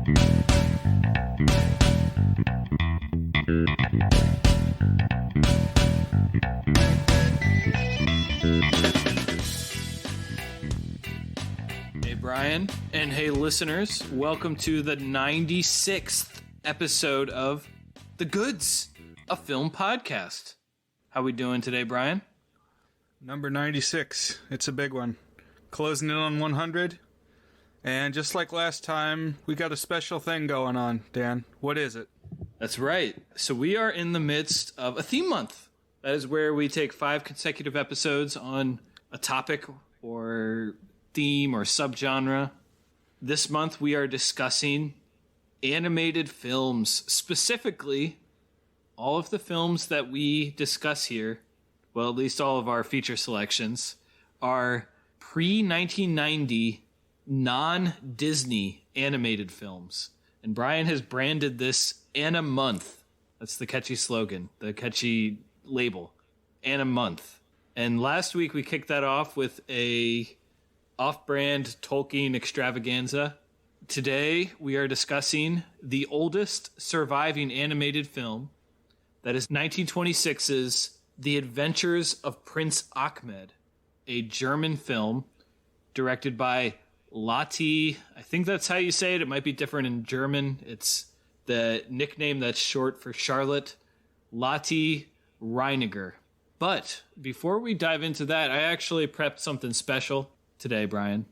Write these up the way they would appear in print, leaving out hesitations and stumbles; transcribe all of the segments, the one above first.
Hey Brian, and hey listeners, welcome to the 96th episode of The Goods, a film podcast. How we doing today, Brian? Number 96. It's a big one. Closing in on 100. And just like last time, we got a special thing going on, Dan. What is it? That's right. So we are in the midst of a theme month. That is where we take 5 consecutive episodes on a topic or theme or subgenre. This month we are discussing animated films, specifically all of the films that we discuss here, well, at least all of our feature selections, are pre-1990 non-Disney animated films. And Brian has branded this Animonth. That's the catchy slogan, the catchy label, Animonth. And last week we kicked that off with a off-brand Tolkien extravaganza. Today we are discussing the oldest surviving animated film, that is 1926's The Adventures of Prince Achmed, a German film directed by Lotte. I think that's how you say it. It might be different in German. It's the nickname that's short for Charlotte, Lotte Reiniger. But before we dive into that, I actually prepped something special today, Brian.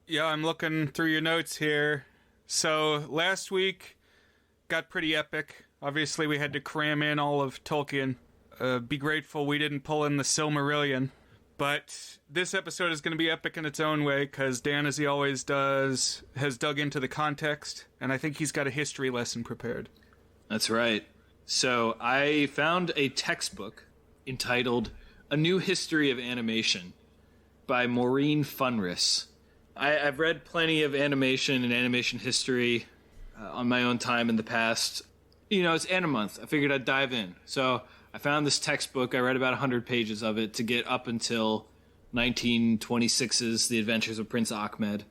Yeah, I'm looking through your notes here. So last week got pretty epic. Obviously, we had to cram in all of Tolkien. Be grateful we didn't pull in the Silmarillion. But this episode is going to be epic in its own way because Dan, as he always does, has dug into the context, and I think he's got a history lesson prepared. That's right. So I found a textbook entitled A New History of Animation by Maureen Funris. I've read plenty of animation and animation history on my own time in the past. You know, it's Animonth. I figured I'd dive in. So I found this textbook. I read about 100 pages of it to get up until 1926's The Adventures of Prince Achmed.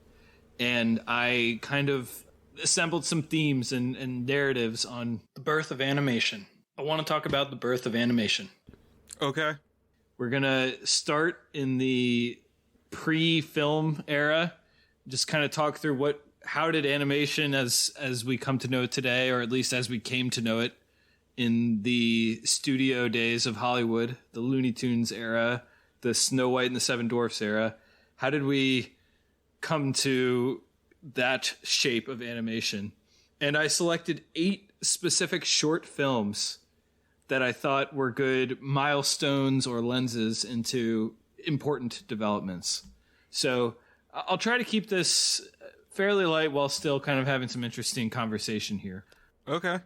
And I kind of assembled some themes and narratives on the birth of animation. I want to talk about the birth of animation. Okay. We're going to start in the pre-film era, just kind of talk through how did animation as we come to know it today, or at least as we came to know it in the studio days of Hollywood, the Looney Tunes era, the Snow White and the Seven Dwarfs era, how did we come to that shape of animation? And I selected 8 specific short films that I thought were good milestones or lenses into important developments. So I'll try to keep this fairly light while still kind of having some interesting conversation here. Okay.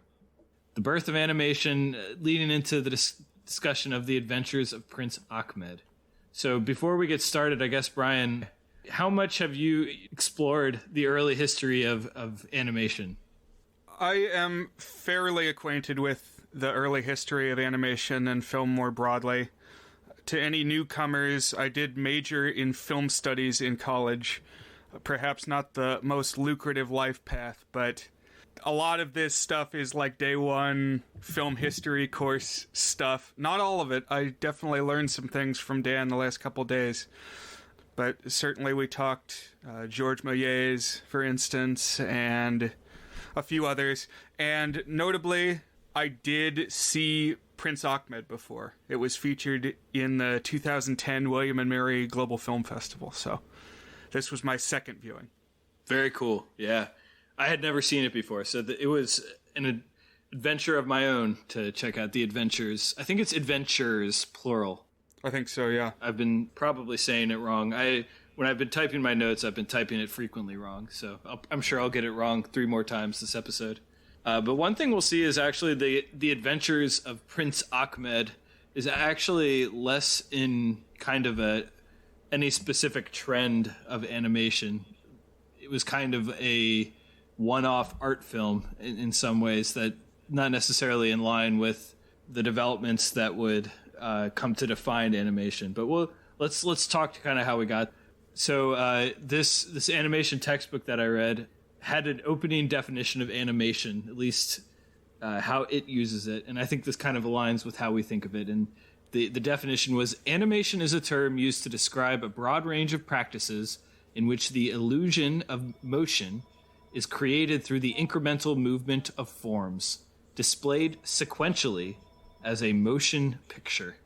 The birth of animation leading into the discussion of The Adventures of Prince Achmed. So before we get started, I guess, Brian, how much have you explored the early history of animation? I am fairly acquainted with the early history of animation and film more broadly. To any newcomers, I did major in film studies in college. Perhaps not the most lucrative life path, but a lot of this stuff is like day one film history course stuff. Not all of it. I definitely learned some things from Dan the last couple days. But certainly we talked George Méliès, for instance, and a few others. And notably, I did see Prince Achmed before. It was featured in the 2010 William and Mary Global Film Festival. So this was my second viewing. Very cool. Yeah. I had never seen it before, so it was an adventure of my own to check out The Adventures. I think it's Adventures, plural. I think so, yeah. I've been probably saying it wrong. When I've been typing my notes, I've been typing it frequently wrong, so I'm sure I'll get it wrong 3 more times this episode. But one thing we'll see is actually the Adventures of Prince Achmed is actually less in kind of any specific trend of animation. It was kind of a one-off art film in some ways that not necessarily in line with the developments that would come to define animation. But let's talk to kind of how we got. So this animation textbook that I read had an opening definition of animation, at least how it uses it. And I think this kind of aligns with how we think of it. And the definition was, animation is a term used to describe a broad range of practices in which the illusion of motion is created through the incremental movement of forms, displayed sequentially as a motion picture.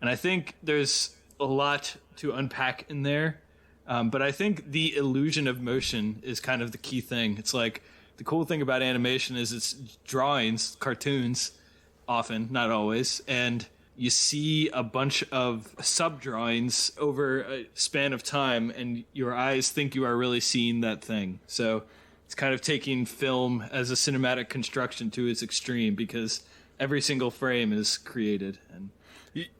And I think there's a lot to unpack in there. But I think the illusion of motion is kind of the key thing. It's like, the cool thing about animation is it's drawings, cartoons, often, not always, and you see a bunch of sub-drawings over a span of time, and your eyes think you are really seeing that thing. So it's kind of taking film as a cinematic construction to its extreme, because every single frame is created. And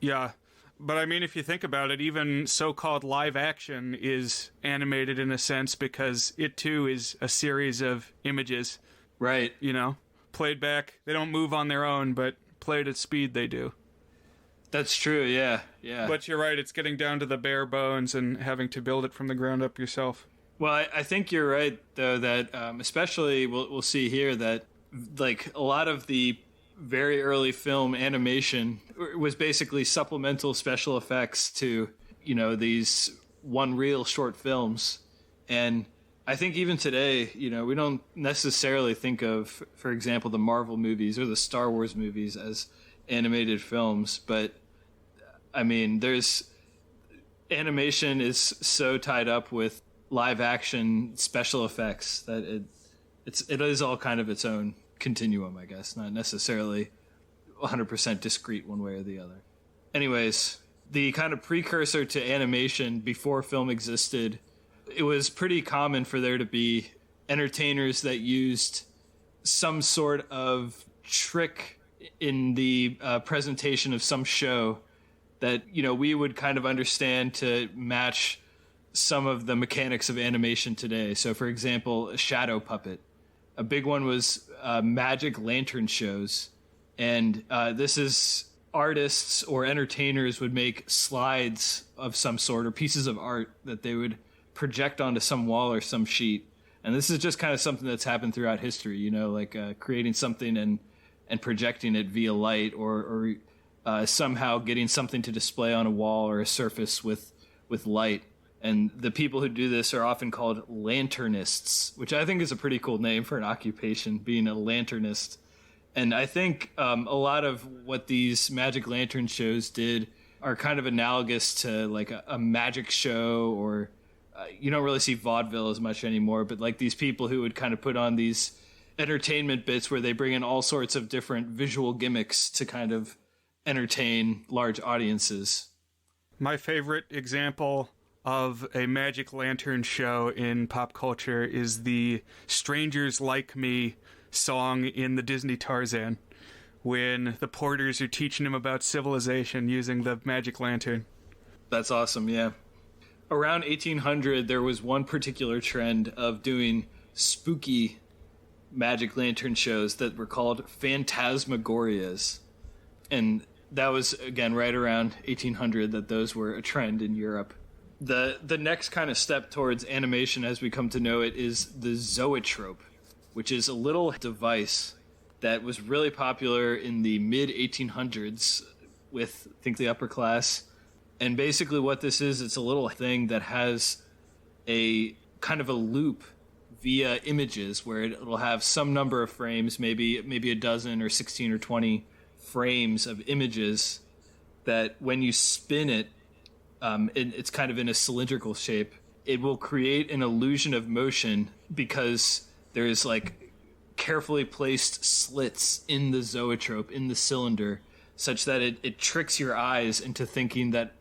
yeah. But I mean, if you think about it, even so-called live action is animated in a sense, because it too is a series of images. Right. You know, played back. They don't move on their own, but played at speed they do. That's true, yeah. But you're right, it's getting down to the bare bones and having to build it from the ground up yourself. Well, I think you're right, though, that especially we'll see here that, like, a lot of the very early film animation was basically supplemental special effects to, you know, these one-reel short films. And I think even today, you know, we don't necessarily think of, for example, the Marvel movies or the Star Wars movies as animated films. But, I mean, animation is so tied up with live-action special effects that it is all kind of its own continuum, I guess, not necessarily 100% discrete one way or the other. Anyways, the kind of precursor to animation before film existed, it was pretty common for there to be entertainers that used some sort of trick in the presentation of some show that, you know, we would kind of understand to match some of the mechanics of animation today. So, for example, a shadow puppet. A big one was magic lantern shows. And this is artists or entertainers would make slides of some sort or pieces of art that they would project onto some wall or some sheet. And this is just kind of something that's happened throughout history, you know, like creating something and projecting it via light or somehow getting something to display on a wall or a surface with light. And the people who do this are often called lanternists, which I think is a pretty cool name for an occupation, being a lanternist. And I think a lot of what these magic lantern shows did are kind of analogous to like a magic show, or you don't really see vaudeville as much anymore, but like these people who would kind of put on these entertainment bits where they bring in all sorts of different visual gimmicks to kind of entertain large audiences. My favorite example of a magic lantern show in pop culture is the Strangers Like Me song in the Disney Tarzan, when the porters are teaching him about civilization using the magic lantern. That's awesome, yeah. Around 1800, there was one particular trend of doing spooky magic lantern shows that were called phantasmagorias. And that was, again, right around 1800 that those were a trend in Europe. The next kind of step towards animation as we come to know it is the zoetrope, which is a little device that was really popular in the mid-1800s with, I think, the upper class. And basically what this is, it's a little thing that has a kind of a loop via images where it'll have some number of frames, maybe a dozen or 16 or 20 frames of images that when you spin it, it's kind of in a cylindrical shape. It will create an illusion of motion because there's like carefully placed slits in the zoetrope, in the cylinder, such that it tricks your eyes into thinking that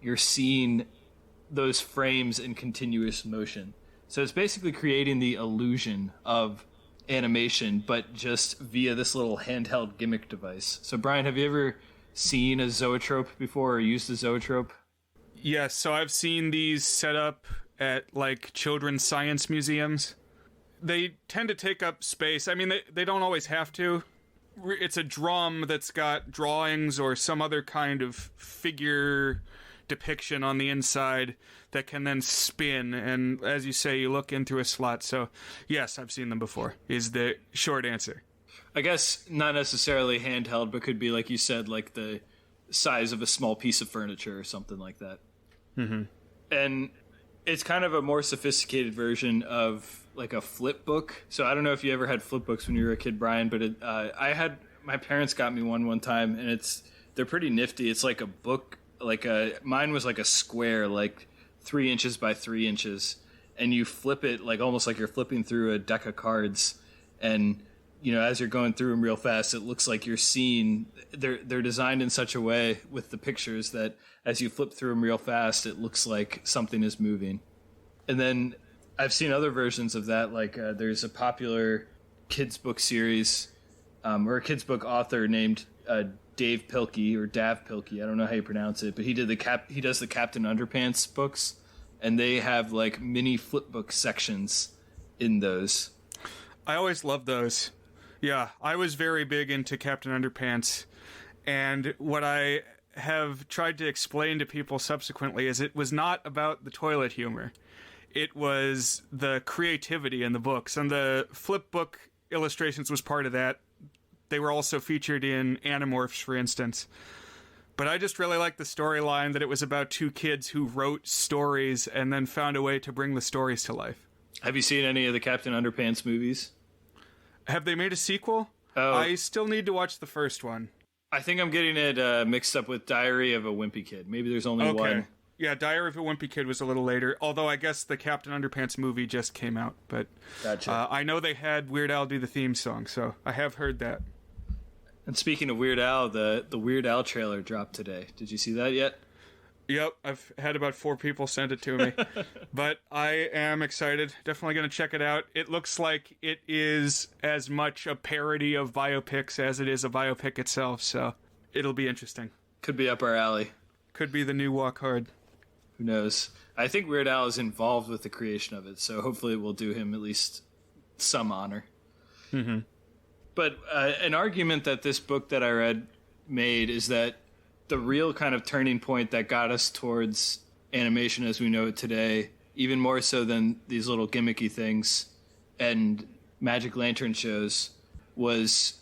you're seeing those frames in continuous motion. So it's basically creating the illusion of animation, but just via this little handheld gimmick device. So Brian, have you ever seen a zoetrope before or used a zoetrope? Yes, so I've seen these set up at like children's science museums. They tend to take up space. I mean, they don't always have to. It's a drum that's got drawings or some other kind of figure depiction on the inside that can then spin, and as you say, you look in through a slot. So yes, I've seen them before, is the short answer. I guess not necessarily handheld, but could be, like you said, like the size of a small piece of furniture or something like that. Mm-hmm. And it's kind of a more sophisticated version of like a flip book. So I don't know if you ever had flip books when you were a kid, Brian, but my parents got me one time, and they're pretty nifty. It's like a book, mine was like a square, like 3 inches by 3 inches, and you flip it like almost like you're flipping through a deck of cards. And as you're going through them real fast, it looks like you're seeing. They're designed in such a way with the pictures that as you flip through them real fast, it looks like something is moving. And then I've seen other versions of that. Like there's a popular kids book series, or a kids book author named Dave Pilkey or Dav Pilkey. I don't know how you pronounce it, but he does the Captain Underpants books, and they have like mini flip book sections in those. I always loved those. Yeah, I was very big into Captain Underpants, and what I have tried to explain to people subsequently is it was not about the toilet humor. It was the creativity in the books, and the flip book illustrations was part of that. They were also featured in Animorphs, for instance. But I just really liked the storyline that it was about two kids who wrote stories and then found a way to bring the stories to life. Have you seen any of the Captain Underpants movies? Have they made a sequel? Oh. I still need to watch the first one. I think I'm getting it mixed up with Diary of a Wimpy Kid. Maybe there's only one. Yeah, Diary of a Wimpy Kid was a little later, although I guess the Captain Underpants movie just came out. But gotcha. I know they had Weird Al do the theme song, so I have heard that. And speaking of Weird Al, the Weird Al trailer dropped today. Did you see that yet? Yep, I've had about 4 people send it to me. But I am excited. Definitely going to check it out. It looks like it is as much a parody of biopics as it is a biopic itself, so it'll be interesting. Could be up our alley. Could be the new Walk Hard. Who knows? I think Weird Al is involved with the creation of it, so hopefully it will do him at least some honor. Mm-hmm. But an argument that this book that I read made is that the real kind of turning point that got us towards animation as we know it today, even more so than these little gimmicky things and Magic Lantern shows, was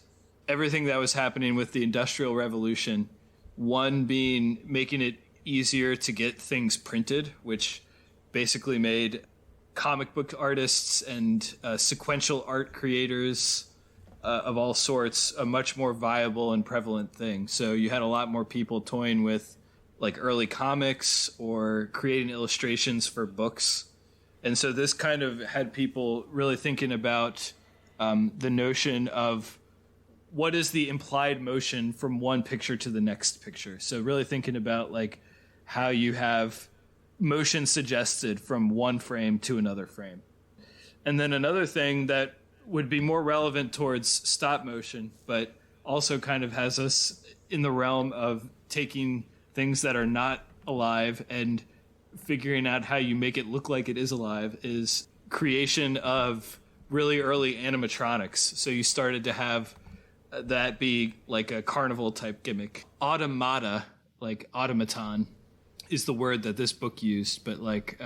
everything that was happening with the Industrial Revolution. One being making it easier to get things printed, which basically made comic book artists and sequential art creators of all sorts a much more viable and prevalent thing. So you had a lot more people toying with like early comics or creating illustrations for books. And so this kind of had people really thinking about the notion of what is the implied motion from one picture to the next picture. So really thinking about like how you have motion suggested from one frame to another frame. And then another thing that would be more relevant towards stop motion, but also kind of has us in the realm of taking things that are not alive and figuring out how you make it look like it is alive, is creation of really early animatronics. So you started to have that be like a carnival type gimmick. Automata, like automaton, is the word that this book used. But like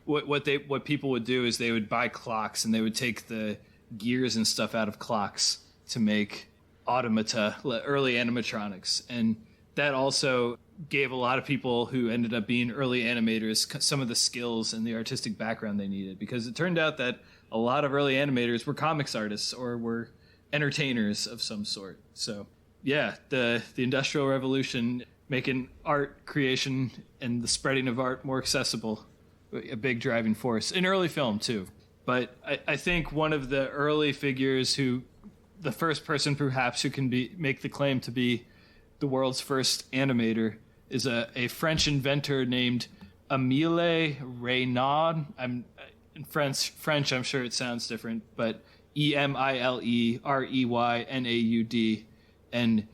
what people would do is they would buy clocks and they would take the gears and stuff out of clocks to make automata, early animatronics. And that also gave a lot of people who ended up being early animators some of the skills and the artistic background they needed, because it turned out that a lot of early animators were comics artists or were entertainers of some sort. So yeah, the Industrial Revolution, making art creation and the spreading of art more accessible, a big driving force in early film too. But I think one of the early figures the first person perhaps who can make the claim to be the world's first animator is a French inventor named Émile Reynaud. In French, I'm sure it sounds different, but Emilereynaud. And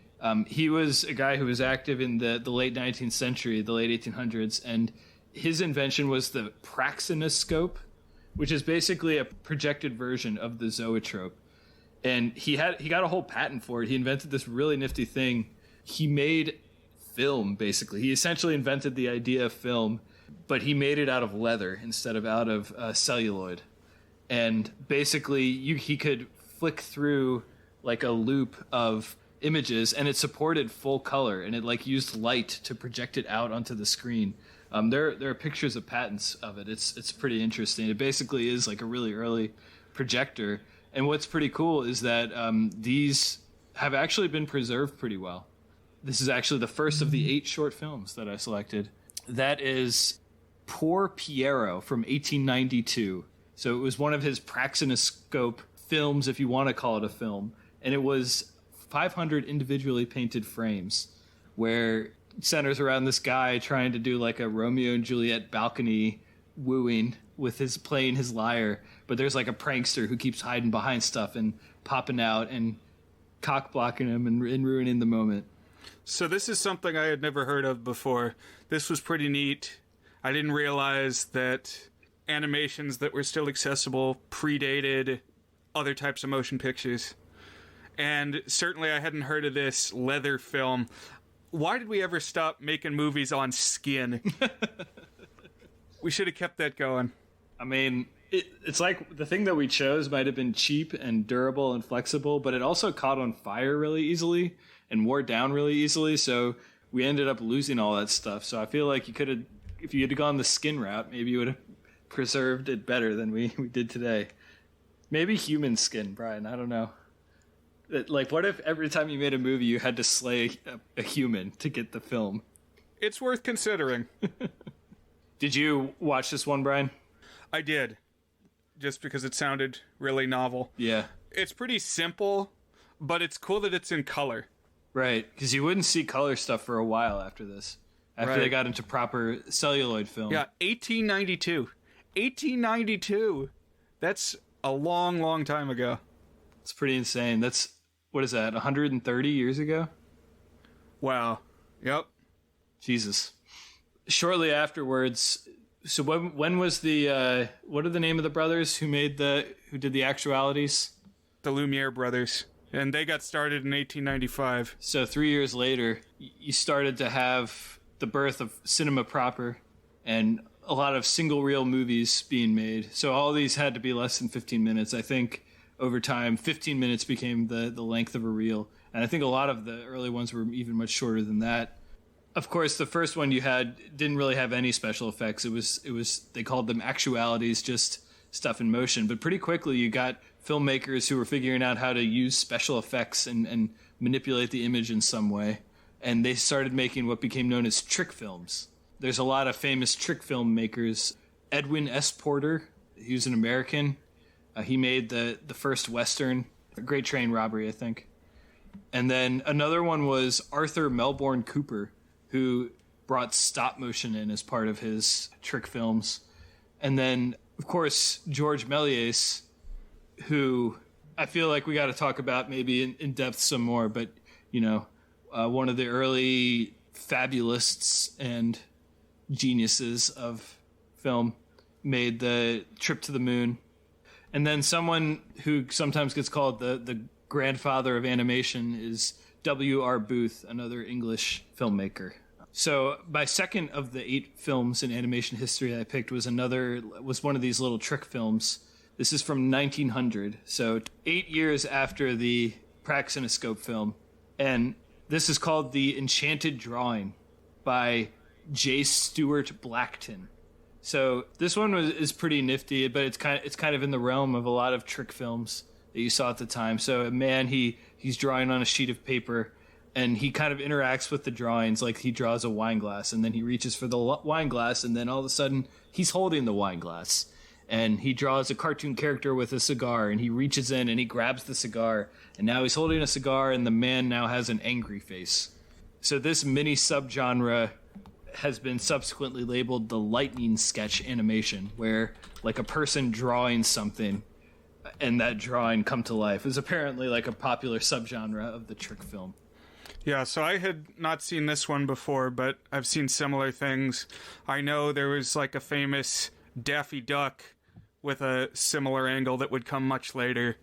he was a guy who was active in the late 19th century, the late 1800s, and his invention was the praxinoscope, which is basically a projected version of the zoetrope. And he got a whole patent for it. He invented this really nifty thing. He made film, basically. He essentially invented the idea of film, but he made it out of leather instead of out of celluloid. And basically, he could flick through like a loop of images, and it supported full color, and it like used light to project it out onto the screen. There are pictures of patents of it. It's pretty interesting. It basically is like a really early projector. And what's pretty cool is that these have actually been preserved pretty well. This is actually the first of the 8 short films that I selected. That is Poor Piero from 1892. So it was one of his Praxinoscope films, if you want to call it a film. And it was 500 individually painted frames where it centers around this guy trying to do like a Romeo and Juliet balcony wooing with his playing his lyre. But there's like a prankster who keeps hiding behind stuff and popping out and cock blocking him and ruining the moment. So this is something I had never heard of before. This was pretty neat. I didn't realize that animations that were still accessible predated other types of motion pictures. And certainly I hadn't heard of this leather film. Why did we ever stop making movies on skin? We should have kept that going. I mean, it's like the thing that we chose might have been cheap and durable and flexible, but it also caught on fire really easily and wore down really easily, so we ended up losing all that stuff. So I feel like you could have, if you had gone the skin route, maybe you would have preserved it better than we did today. Maybe human skin, Brian, I don't know. Like, what if every time you made a movie you had to slay a human to get the film? It's worth considering. Did you watch this one, Brian? I did, just because it sounded really novel. Yeah. It's pretty simple, but it's cool that it's in color. Right, because you wouldn't see color stuff for a while after this. After they got into proper celluloid film. Yeah, 1892. 1892. That's a long, long time ago. It's pretty insane. That's, what is that, 130 years ago? Wow. Yep. Jesus. Shortly afterwards, so when was the, what are the name of the brothers who did the actualities? The Lumiere brothers. And they got started in 1895. So 3 years later, you started to have the birth of cinema proper and a lot of single reel movies being made. So all these had to be less than 15 minutes. I think over time, 15 minutes became the length of a reel. And I think a lot of the early ones were even much shorter than that. Of course, the first one you had didn't really have any special effects. It was they called them actualities, just stuff in motion. But pretty quickly you got filmmakers who were figuring out how to use special effects and manipulate the image in some way. And they started making what became known as trick films. There's a lot of famous trick film makers. Edwin S. Porter, he was an American. He made the first Western, a Great Train Robbery, I think. And then another one was Arthur Melbourne Cooper, who brought stop motion in as part of his trick films. And then, of course, George Méliès, who I feel like we got to talk about maybe in depth some more, but, you know, one of the early fabulists and geniuses of film, made the Trip to the Moon. And then someone who sometimes gets called the grandfather of animation is W.R. Booth, another English filmmaker. So my second of the 8 films in animation history I picked was one of these little trick films. This is from 1900, so 8 years after the Praxinoscope film. And this is called The Enchanted Drawing by J. Stuart Blackton. So this one is pretty nifty, but it's kind of in the realm of a lot of trick films that you saw at the time. So a man, he's drawing on a sheet of paper, and he kind of interacts with the drawings like he draws a wine glass, and then he reaches for the wine glass, and then all of a sudden he's holding the wine glass. And he draws a cartoon character with a cigar, and he reaches in and he grabs the cigar, and now he's holding a cigar, and the man now has an angry face. So this mini subgenre has been subsequently labeled the lightning sketch animation, where like a person drawing something and that drawing come to life is apparently like a popular subgenre of the trick film. Yeah, so I had not seen this one before, but I've seen similar things. I know there was like a famous Daffy Duck with a similar angle that would come much later.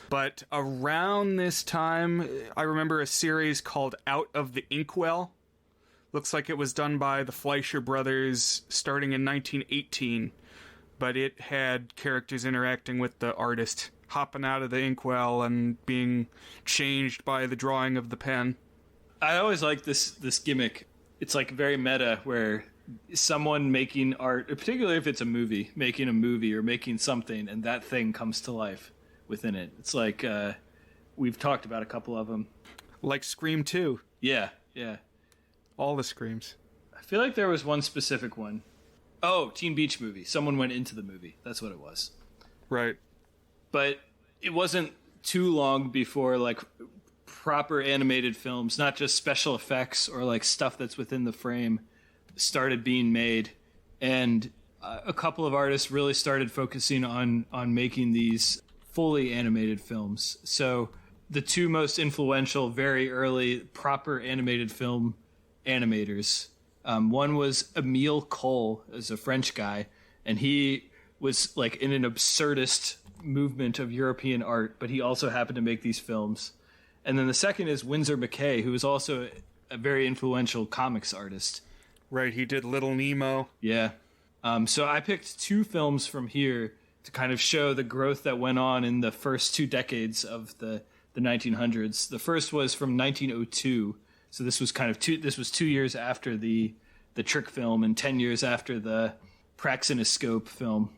But around this time, I remember a series called Out of the Inkwell Looks like it was done by the Fleischer brothers starting in 1918, but it had characters interacting with the artist, hopping out of the inkwell and being changed by the drawing of the pen. I always like this gimmick. It's like very meta, where someone making art, particularly if it's a movie, making a movie or making something, and that thing comes to life within it. It's like we've talked about a couple of them. Like Scream 2. Yeah. All the Screams. I feel like there was one specific one. Oh, Teen Beach Movie. Someone went into the movie. That's what it was. Right. But it wasn't too long before, like, proper animated films, not just special effects or, like, stuff that's within the frame, started being made. And a couple of artists really started focusing on making these fully animated films. So the two most influential, very early, proper animated film animators. One was Emile Cole, as a French guy, and he was like in an absurdist movement of European art, but he also happened to make these films. And then the second is Winsor McCay, who was also a very influential comics artist. Right, he did Little Nemo. Yeah. So I picked two films from here to kind of show the growth that went on in the first 2 decades of the 1900s. The first was from 1902. So this was kind of 2 years after the Trick film and 10 years after the Praxinoscope film.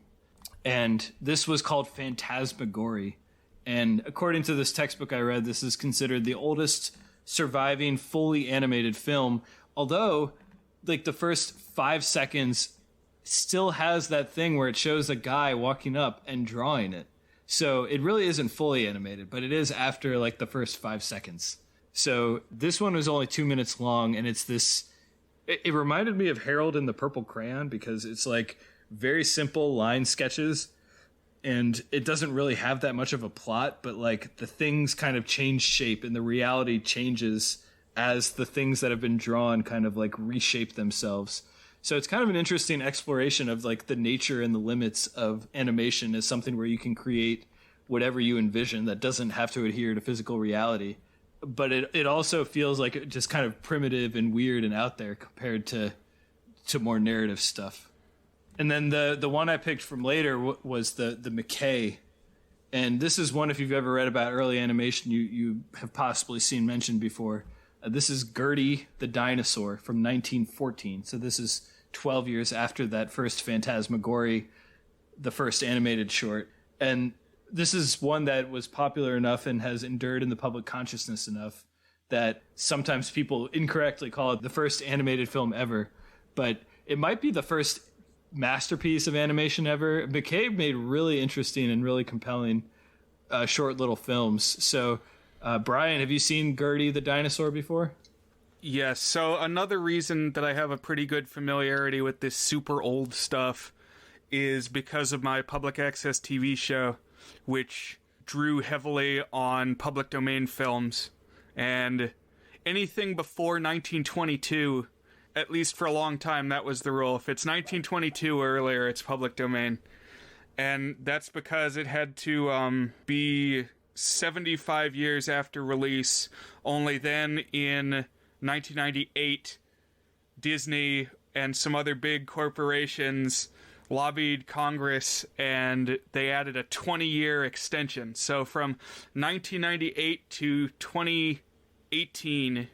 And this was called Phantasmagory. And according to this textbook I read, this is considered the oldest surviving fully animated film. Although, like, the first 5 seconds still has that thing where it shows a guy walking up and drawing it. So it really isn't fully animated, but it is after, like, the first 5 seconds. So this one was only 2 minutes long, and it's this... It reminded me of Harold and the Purple Crayon, because it's, like, very simple line sketches, and it doesn't really have that much of a plot, but, like, the things kind of change shape, and the reality changes as the things that have been drawn kind of, like, reshape themselves. So it's kind of an interesting exploration of, like, the nature and the limits of animation as something where you can create whatever you envision that doesn't have to adhere to physical reality. But it also feels like just kind of primitive and weird and out there compared to more narrative stuff. And then the one I picked from later was the McKay. And this is one, if you've ever read about early animation, you have possibly seen mentioned before. This is Gertie the Dinosaur from 1914. So this is 12 years after that first Phantasmagory, the first animated short. And this is one that was popular enough and has endured in the public consciousness enough that sometimes people incorrectly call it the first animated film ever. But it might be the first masterpiece of animation ever. McCabe made really interesting and really compelling short little films. So, Brian, have you seen Gertie the Dinosaur before? Yes, so another reason that I have a pretty good familiarity with this super old stuff is because of my public access TV show, which drew heavily on public domain films. And anything before 1922, at least for a long time, that was the rule. If it's 1922 or earlier, it's public domain. And that's because it had to be 75 years after release. Only then, in 1998, Disney and some other big corporations lobbied Congress, and they added a 20-year extension. So from 1998 to 2018,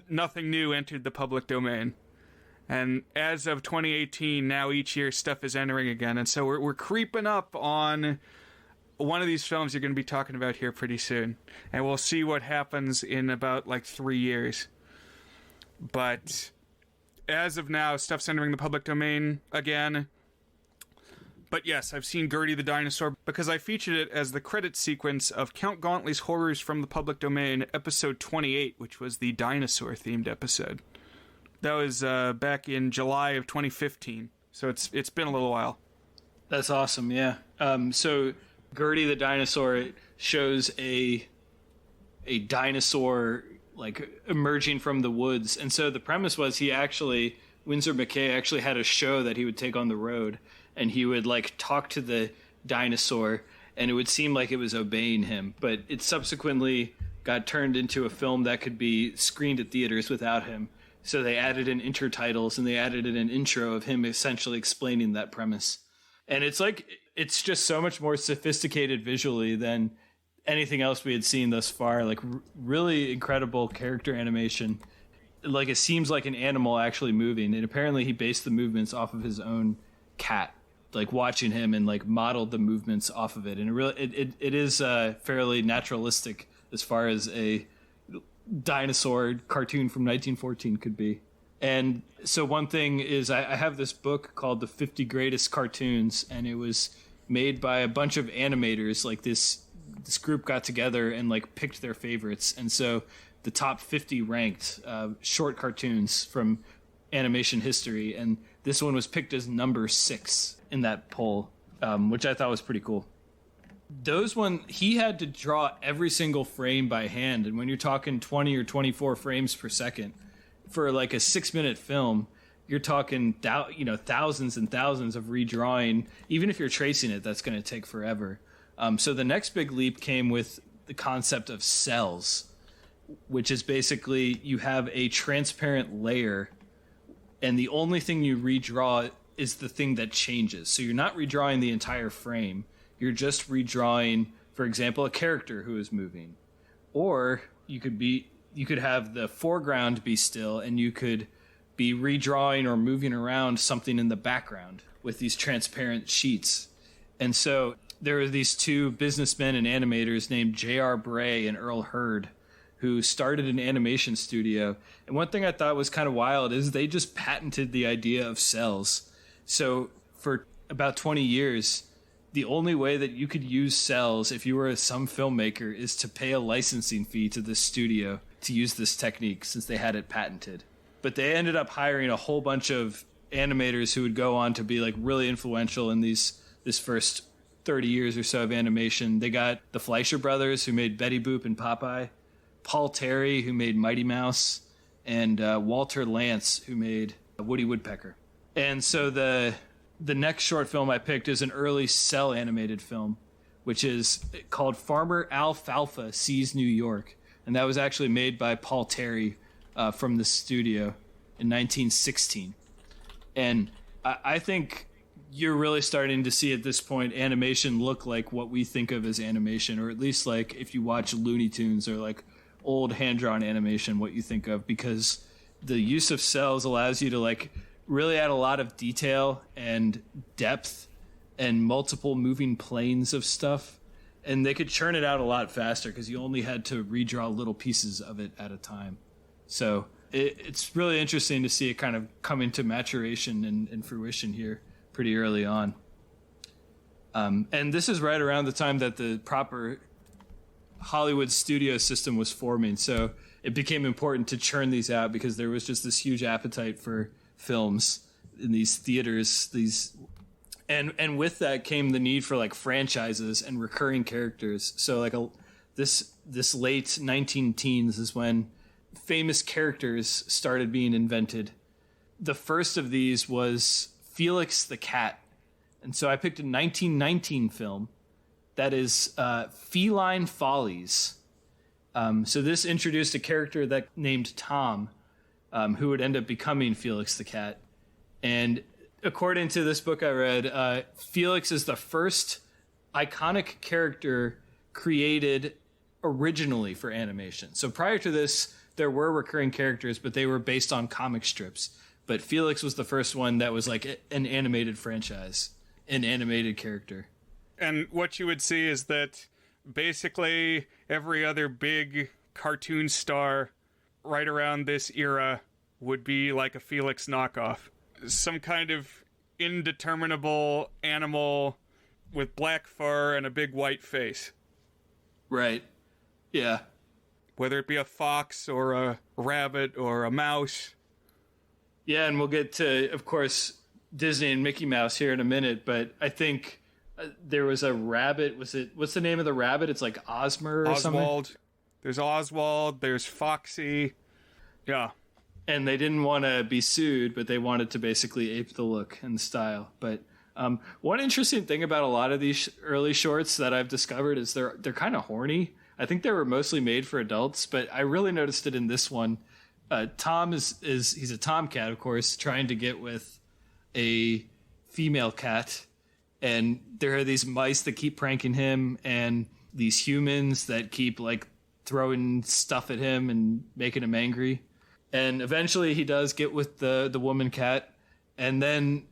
nothing new entered the public domain. And as of 2018, now each year stuff is entering again. And so we're creeping up on one of these films you're going to be talking about here pretty soon. And we'll see what happens in about, 3 years. But as of now, stuff's entering the public domain again. But yes, I've seen Gertie the Dinosaur because I featured it as the credit sequence of Count Gauntlet's Horrors from the Public Domain, episode 28, which was the dinosaur-themed episode. That was back in July of 2015, so it's been a little while. That's awesome, yeah. So Gertie the Dinosaur, it shows a dinosaur emerging from the woods, and so the premise was Winsor McCay actually had a show that he would take on the road, and he would talk to the dinosaur, and it would seem like it was obeying him. But it subsequently got turned into a film that could be screened at theaters without him. So they added in intertitles and they added in an intro of him essentially explaining that premise. And it's just so much more sophisticated visually than anything else we had seen thus far. Like really incredible character animation. Like it seems like an animal actually moving. And apparently he based the movements off of his own cat, like watching him and like modeled the movements off of it. And it is fairly naturalistic as far as a dinosaur cartoon from 1914 could be. And so one thing is I have this book called The 50 Greatest Cartoons, and it was made by a bunch of animators. Like this group got together and like picked their favorites. And so the top 50 ranked short cartoons from animation history. And this one was picked as number 6 in that poll, which I thought was pretty cool. He had to draw every single frame by hand. And when you're talking 20 or 24 frames per second for like a 6-minute film, you're talking, thousands and thousands of redrawing. Even if you're tracing it, that's going to take forever. So the next big leap came with the concept of cells, which is basically you have a transparent layer and the only thing you redraw is the thing that changes. So you're not redrawing the entire frame. You're just redrawing, for example, a character who is moving. Or you could have the foreground be still and you could be redrawing or moving around something in the background with these transparent sheets. And so there are these two businessmen and animators named J.R. Bray and Earl Hurd who started an animation studio. And one thing I thought was kind of wild is they just patented the idea of cells. So for about 20 years, the only way that you could use cells if you were some filmmaker is to pay a licensing fee to this studio to use this technique since they had it patented. But they ended up hiring a whole bunch of animators who would go on to be like really influential in this first 30 years or so of animation. They got the Fleischer brothers who made Betty Boop and Popeye, Paul Terry who made Mighty Mouse, and Walter Lantz who made Woody Woodpecker. And so the next short film I picked is an early cell animated film, which is called Farmer Alfalfa Sees New York. And that was actually made by Paul Terry from the studio in 1916. And I think you're really starting to see at this point animation look like what we think of as animation, or at least like if you watch Looney Tunes or like old hand-drawn animation, what you think of, because the use of cells allows you to like really add a lot of detail and depth and multiple moving planes of stuff. And they could churn it out a lot faster because you only had to redraw little pieces of it at a time. So it's really interesting to see it kind of come into maturation and fruition here pretty early on. And this is right around the time that the proper Hollywood studio system was forming. So it became important to churn these out because there was just this huge appetite for films in these theaters. And with that came the need for like franchises and recurring characters. So like this late 19 teens is when famous characters started being invented. The first of these was Felix the Cat. And so I picked a 1919 film that is Feline Follies. So this introduced a character named Tom, who would end up becoming Felix the Cat. And according to this book I read, Felix is the first iconic character created originally for animation. So prior to this, there were recurring characters, but they were based on comic strips. But Felix was the first one that was like an animated franchise, an animated character. And what you would see is that basically every other big cartoon star right around this era would be like a Felix knockoff. Some kind of indeterminable animal with black fur and a big white face. Right. Yeah. Whether it be a fox or a rabbit or a mouse. Yeah, and we'll get to, of course, Disney and Mickey Mouse here in a minute, but I think there was a rabbit. What's the name of the rabbit? It's like Osmer or something? Oswald. There's Oswald. There's Foxy. Yeah. And they didn't want to be sued, but they wanted to basically ape the look and style. But one interesting thing about a lot of these early shorts that I've discovered is they're kind of horny. I think they were mostly made for adults, but I really noticed it in this one Tom is he's a tomcat, of course, trying to get with a female cat, and there are these mice that keep pranking him, and these humans that keep like throwing stuff at him and making him angry. And eventually he does get with the woman cat, and then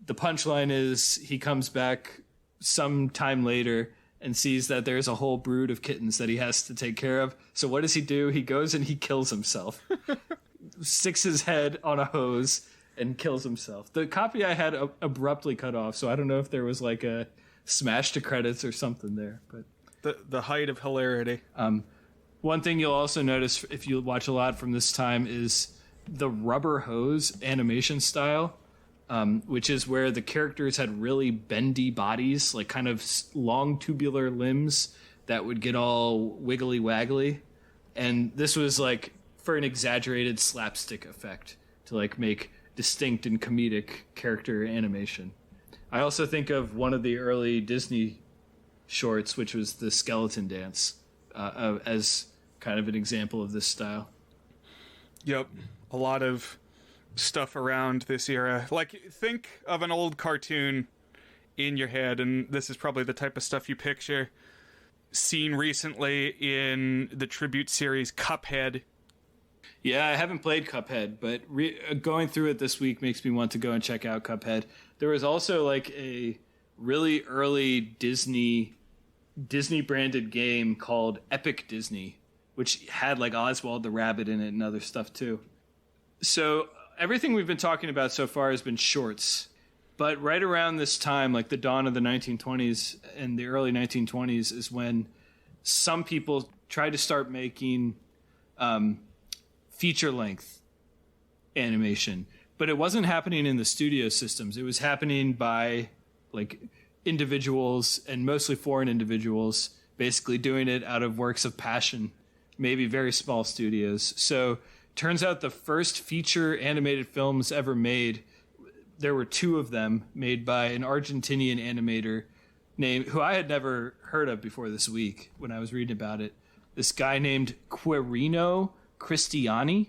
the punchline is he comes back some time later and sees that there's a whole brood of kittens that he has to take care of. So what does he do? He goes and he kills himself. Sticks his head on a hose and kills himself. The copy I had abruptly cut off, so I don't know if there was like a smash to credits or something there. But the height of hilarity. One thing you'll also notice if you watch a lot from this time is the rubber hose animation style, which is where the characters had really bendy bodies, like kind of long tubular limbs that would get all wiggly waggly. And this was like for an exaggerated slapstick effect to like make distinct and comedic character animation. I also think of one of the early Disney shorts, which was the Skeleton Dance, as kind of an example of this style. Yep. A lot of stuff around this era. Like, think of an old cartoon in your head, and this is probably the type of stuff you picture. Seen recently in the tribute series Cuphead. Yeah, I haven't played Cuphead, but going through it this week makes me want to go and check out Cuphead. There was also like a really early Disney branded game called Epic Disney, which had like Oswald the Rabbit in it and other stuff too. So everything we've been talking about so far has been shorts. But right around this time, like the dawn of the 1920s and the early 1920s, is when some people tried to start making feature-length animation. But it wasn't happening in the studio systems. It was happening by like individuals, and mostly foreign individuals, basically doing it out of works of passion, maybe very small studios. So turns out the first feature animated films ever made, there were two of them made by an Argentinian animator who I had never heard of before this week when I was reading about it. This guy named Quirino Cristiani.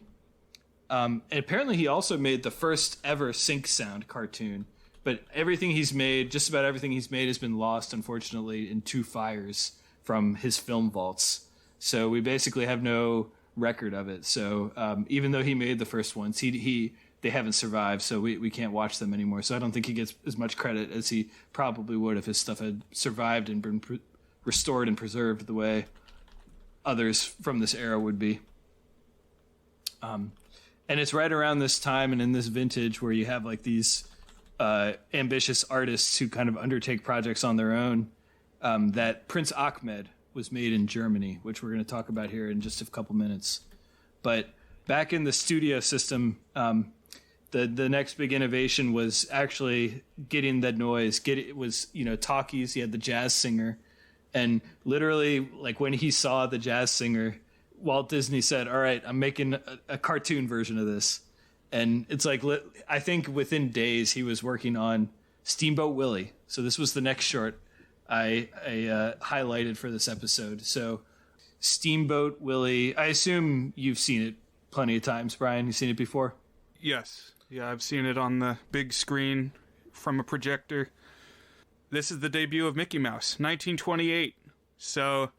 And apparently he also made the first ever sync sound cartoon. But everything he's made, just about everything he's made, has been lost, unfortunately, in two fires from his film vaults. So we basically have no record of it. So even though he made the first ones, they haven't survived, so we can't watch them anymore. So I don't think he gets as much credit as he probably would if his stuff had survived and been restored and preserved the way others from this era would be. And it's right around this time and in this vintage where you have like these ambitious artists who kind of undertake projects on their own, that Prince Achmed was made in Germany, which we're going to talk about here in just a couple minutes. But back in the studio system, the next big innovation was actually getting the noise. It was, talkies. He had the jazz singer. And literally, like when he saw the jazz singer, Walt Disney said, all right, I'm making a cartoon version of this. And it's like, I think within days he was working on Steamboat Willie. So this was the next short I highlighted for this episode. So Steamboat Willie, I assume you've seen it plenty of times, Brian. You've seen it before? Yes. Yeah, I've seen it on the big screen from a projector. This is the debut of Mickey Mouse, 1928. So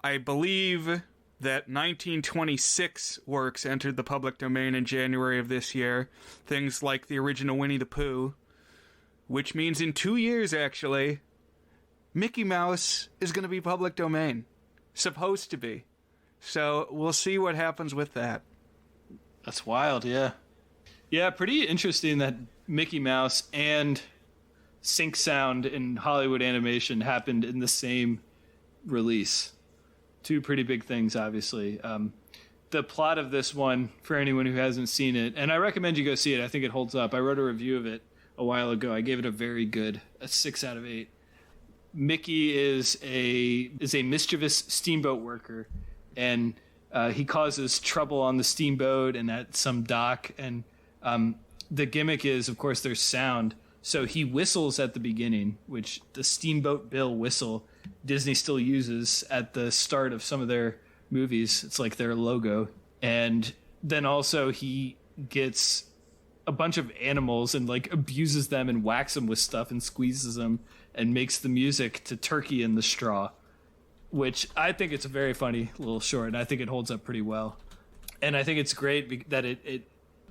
I believe that 1926 works entered the public domain in January of this year. Things like the original Winnie the Pooh, which means in 2 years, actually, Mickey Mouse is going to be public domain. Supposed to be. So we'll see what happens with that. That's wild, yeah. Yeah, pretty interesting that Mickey Mouse and sync sound in Hollywood animation happened in the same release. Two pretty big things, obviously. The plot of this one, for anyone who hasn't seen it, and I recommend you go see it. I think it holds up. I wrote a review of it a while ago. I gave it a very good, a 6 out of 8. Mickey is a mischievous steamboat worker, and he causes trouble on the steamboat and at some dock. And the gimmick is, of course, there's sound. So he whistles at the beginning, which the Steamboat Bill whistle Disney still uses at the start of some of their movies. It's like their logo. And then also he gets a bunch of animals and like abuses them and whacks them with stuff and squeezes them and makes the music to Turkey in the Straw, which I think it's a very funny little short, and I think it holds up pretty well. And I think it's great that it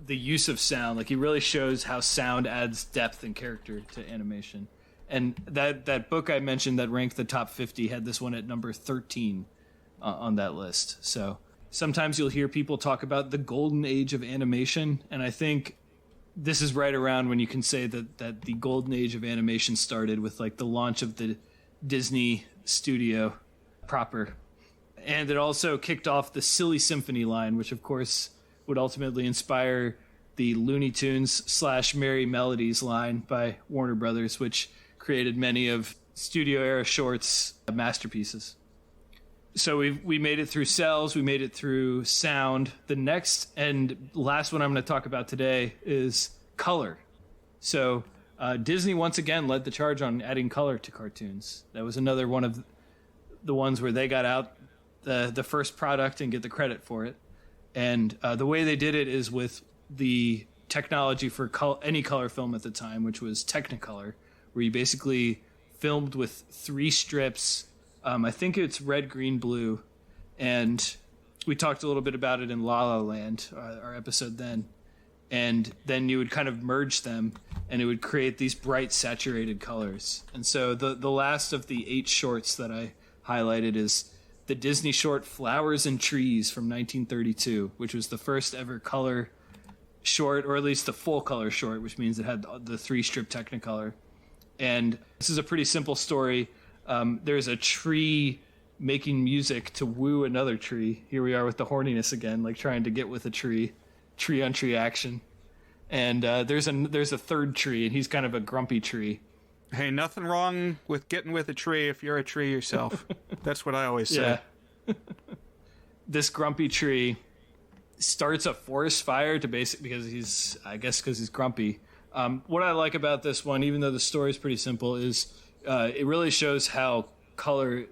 the use of sound, like he really shows how sound adds depth and character to animation. And that book I mentioned that ranked the top 50 had this one at number 13 on that list. So sometimes you'll hear people talk about the golden age of animation, and I think this is right around when you can say that the golden age of animation started with like the launch of the Disney studio proper. And it also kicked off the Silly Symphony line, which of course would ultimately inspire the Looney Tunes / Merry Melodies line by Warner Brothers, which created many of studio era shorts masterpieces. So we made it through cells, we made it through sound. The next and last one I'm going to talk about today is color. So Disney once again led the charge on adding color to cartoons. That was another one of the ones where they got out the first product and get the credit for it. And the way they did it is with the technology for any color film at the time, which was Technicolor, where you basically filmed with 3 strips. I think it's red, green, blue. And we talked a little bit about it in La La Land, our episode then. And then you would kind of merge them, and it would create these bright, saturated colors. And so the last of the 8 shorts that I highlighted is the Disney short Flowers and Trees from 1932, which was the first ever color short, or at least the full color short, which means it had the 3-strip Technicolor. And this is a pretty simple story. There's a tree making music to woo another tree. Here we are with the horniness again, like trying to get with a tree on tree action. And there's a third tree, and he's kind of a grumpy tree. Hey, nothing wrong with getting with a tree if you're a tree yourself. That's what I always say. Yeah. This grumpy tree starts a forest fire because he's grumpy. What I like about this one, even though the story is pretty simple, is it really shows how color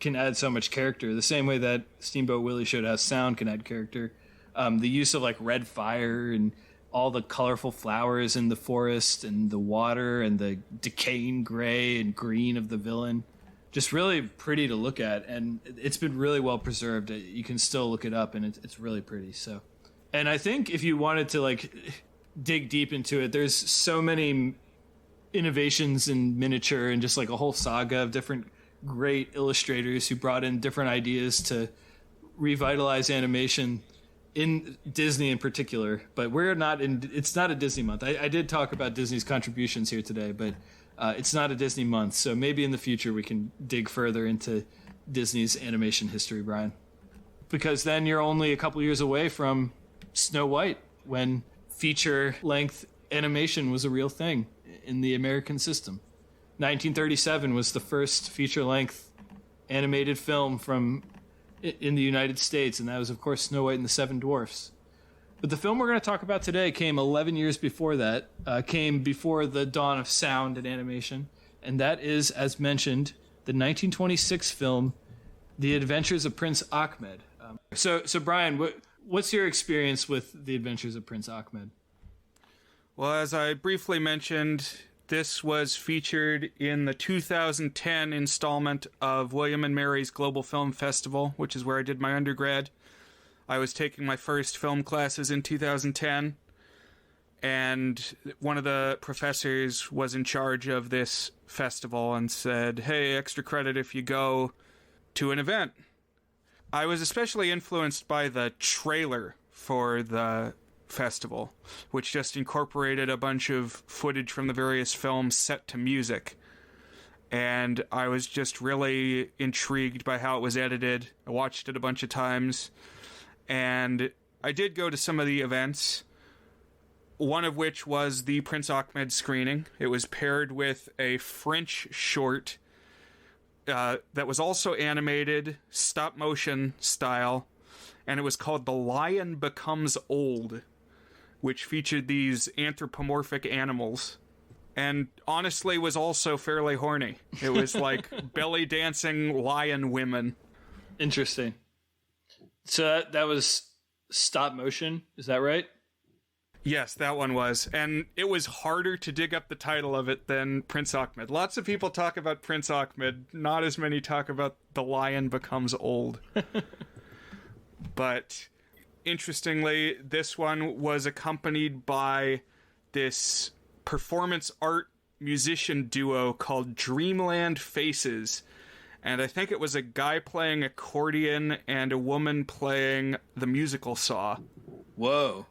can add so much character. The same way that Steamboat Willie showed how sound can add character. The use of like red fire and all the colorful flowers in the forest and the water and the decaying gray and green of the villain. Just really pretty to look at, and it's been really well preserved. You can still look it up, and it's really pretty. So, and I think if you wanted to like dig deep into it, there's so many innovations in miniature and just like a whole saga of different great illustrators who brought in different ideas to revitalize animation in Disney in particular. But it's not a Disney month. I did talk about Disney's contributions here today, but it's not a Disney month. So maybe in the future we can dig further into Disney's animation history, Brian. Because then you're only a couple years away from Snow White, when feature-length animation was a real thing in the American system. 1937 was the first feature-length animated film in the United States, and that was, of course, Snow White and the Seven Dwarfs. But the film we're going to talk about today came 11 years before that, came before the dawn of sound and animation, and that is, as mentioned, the 1926 film, The Adventures of Prince Achmed. So Brian, what's your experience with The Adventures of Prince Achmed? Well, as I briefly mentioned, this was featured in the 2010 installment of William and Mary's Global Film Festival, which is where I did my undergrad. I was taking my first film classes in 2010, and one of the professors was in charge of this festival and said, hey, extra credit if you go to an event. I was especially influenced by the trailer for the festival, which just incorporated a bunch of footage from the various films set to music. And I was just really intrigued by how it was edited. I watched it a bunch of times. And I did go to some of the events, one of which was the Prince Achmed screening. It was paired with a French short that was also animated, stop-motion style, and it was called The Lion Becomes Old, which featured these anthropomorphic animals, and honestly was also fairly horny. It was like belly dancing lion women. Interesting. So that was stop motion. Is that right? Yes, that one was. And it was harder to dig up the title of it than Prince Achmed. Lots of people talk about Prince Achmed. Not as many talk about The Lion Becomes Old. But interestingly, this one was accompanied by this performance art musician duo called Dreamland Faces. And I think it was a guy playing accordion and a woman playing the musical saw. Whoa.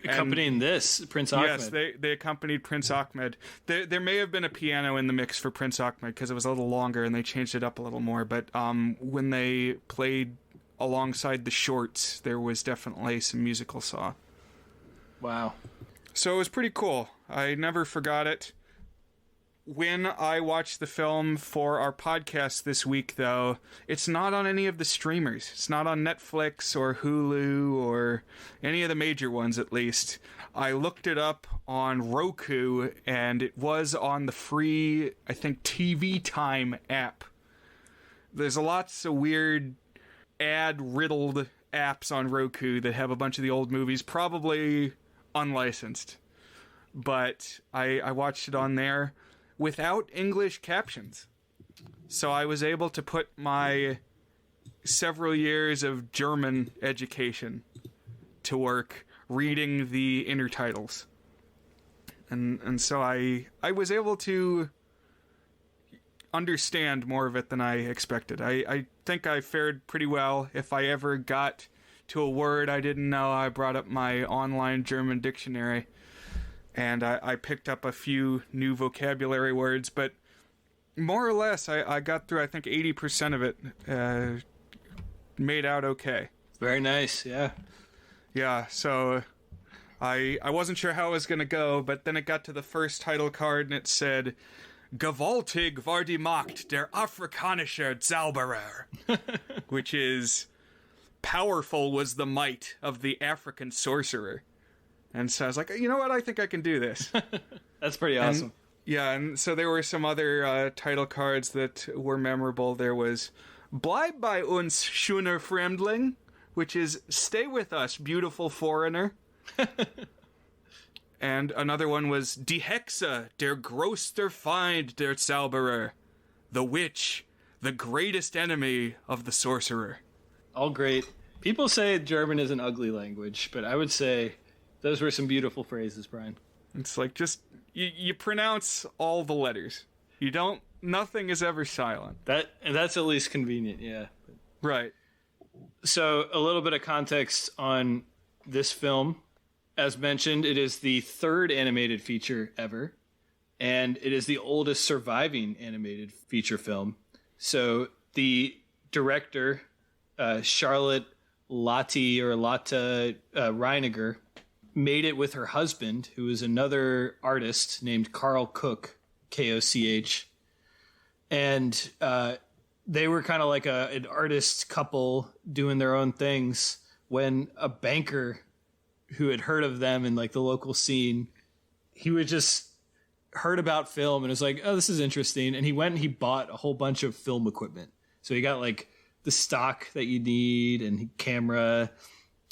Accompanying this, Prince Achmed. Yes, they accompanied Prince Achmed. There may have been a piano in the mix for Prince Achmed because it was a little longer and they changed it up a little more. But when they played alongside the shorts, there was definitely some musical saw. Wow. So it was pretty cool. I never forgot it. When I watched the film for our podcast this week, though, it's not on any of the streamers. It's not on Netflix or Hulu or any of the major ones, at least. I looked it up on Roku, and it was on the free, I think, TV Time app. There's lots of weird ad-riddled apps on Roku that have a bunch of the old movies, probably unlicensed. But I watched it on there without English captions. So I was able to put my several years of German education to work reading the intertitles. And so I was able to understand more of it than I expected. I think I fared pretty well. If I ever got to a word I didn't know, I brought up my online German dictionary. And I picked up a few new vocabulary words, but more or less, I got through, I think, 80% of it, made out okay. Very nice, yeah. Yeah, so I wasn't sure how it was going to go, but then it got to the first title card, and it said, Gewaltig war die Macht der afrikanische Zauberer, which is, powerful was the might of the African sorcerer. And so I was like, you know what? I think I can do this. That's pretty awesome. And so there were some other title cards that were memorable. There was Bleib bei uns, schöner Fremdling, which is Stay with us, beautiful foreigner. And another one was Die Hexe, der größter Feind der Zauberer, the witch, the greatest enemy of the sorcerer. All great. People say German is an ugly language, but I would say those were some beautiful phrases, Brian. It's like just you pronounce all the letters. You don't. Nothing is ever silent. That's at least convenient, yeah. Right. So a little bit of context on this film. As mentioned, it is the third animated feature ever, and it is the oldest surviving animated feature film. So the director, Charlotte Lotte Reiniger, made it with her husband, who is another artist named Carl Cook, Koch. And they were kind of like an artist couple doing their own things when a banker who had heard of them in like the local scene, he would just heard about film and was like, oh, this is interesting. And he went and he bought a whole bunch of film equipment. So he got like the stock that you need and camera.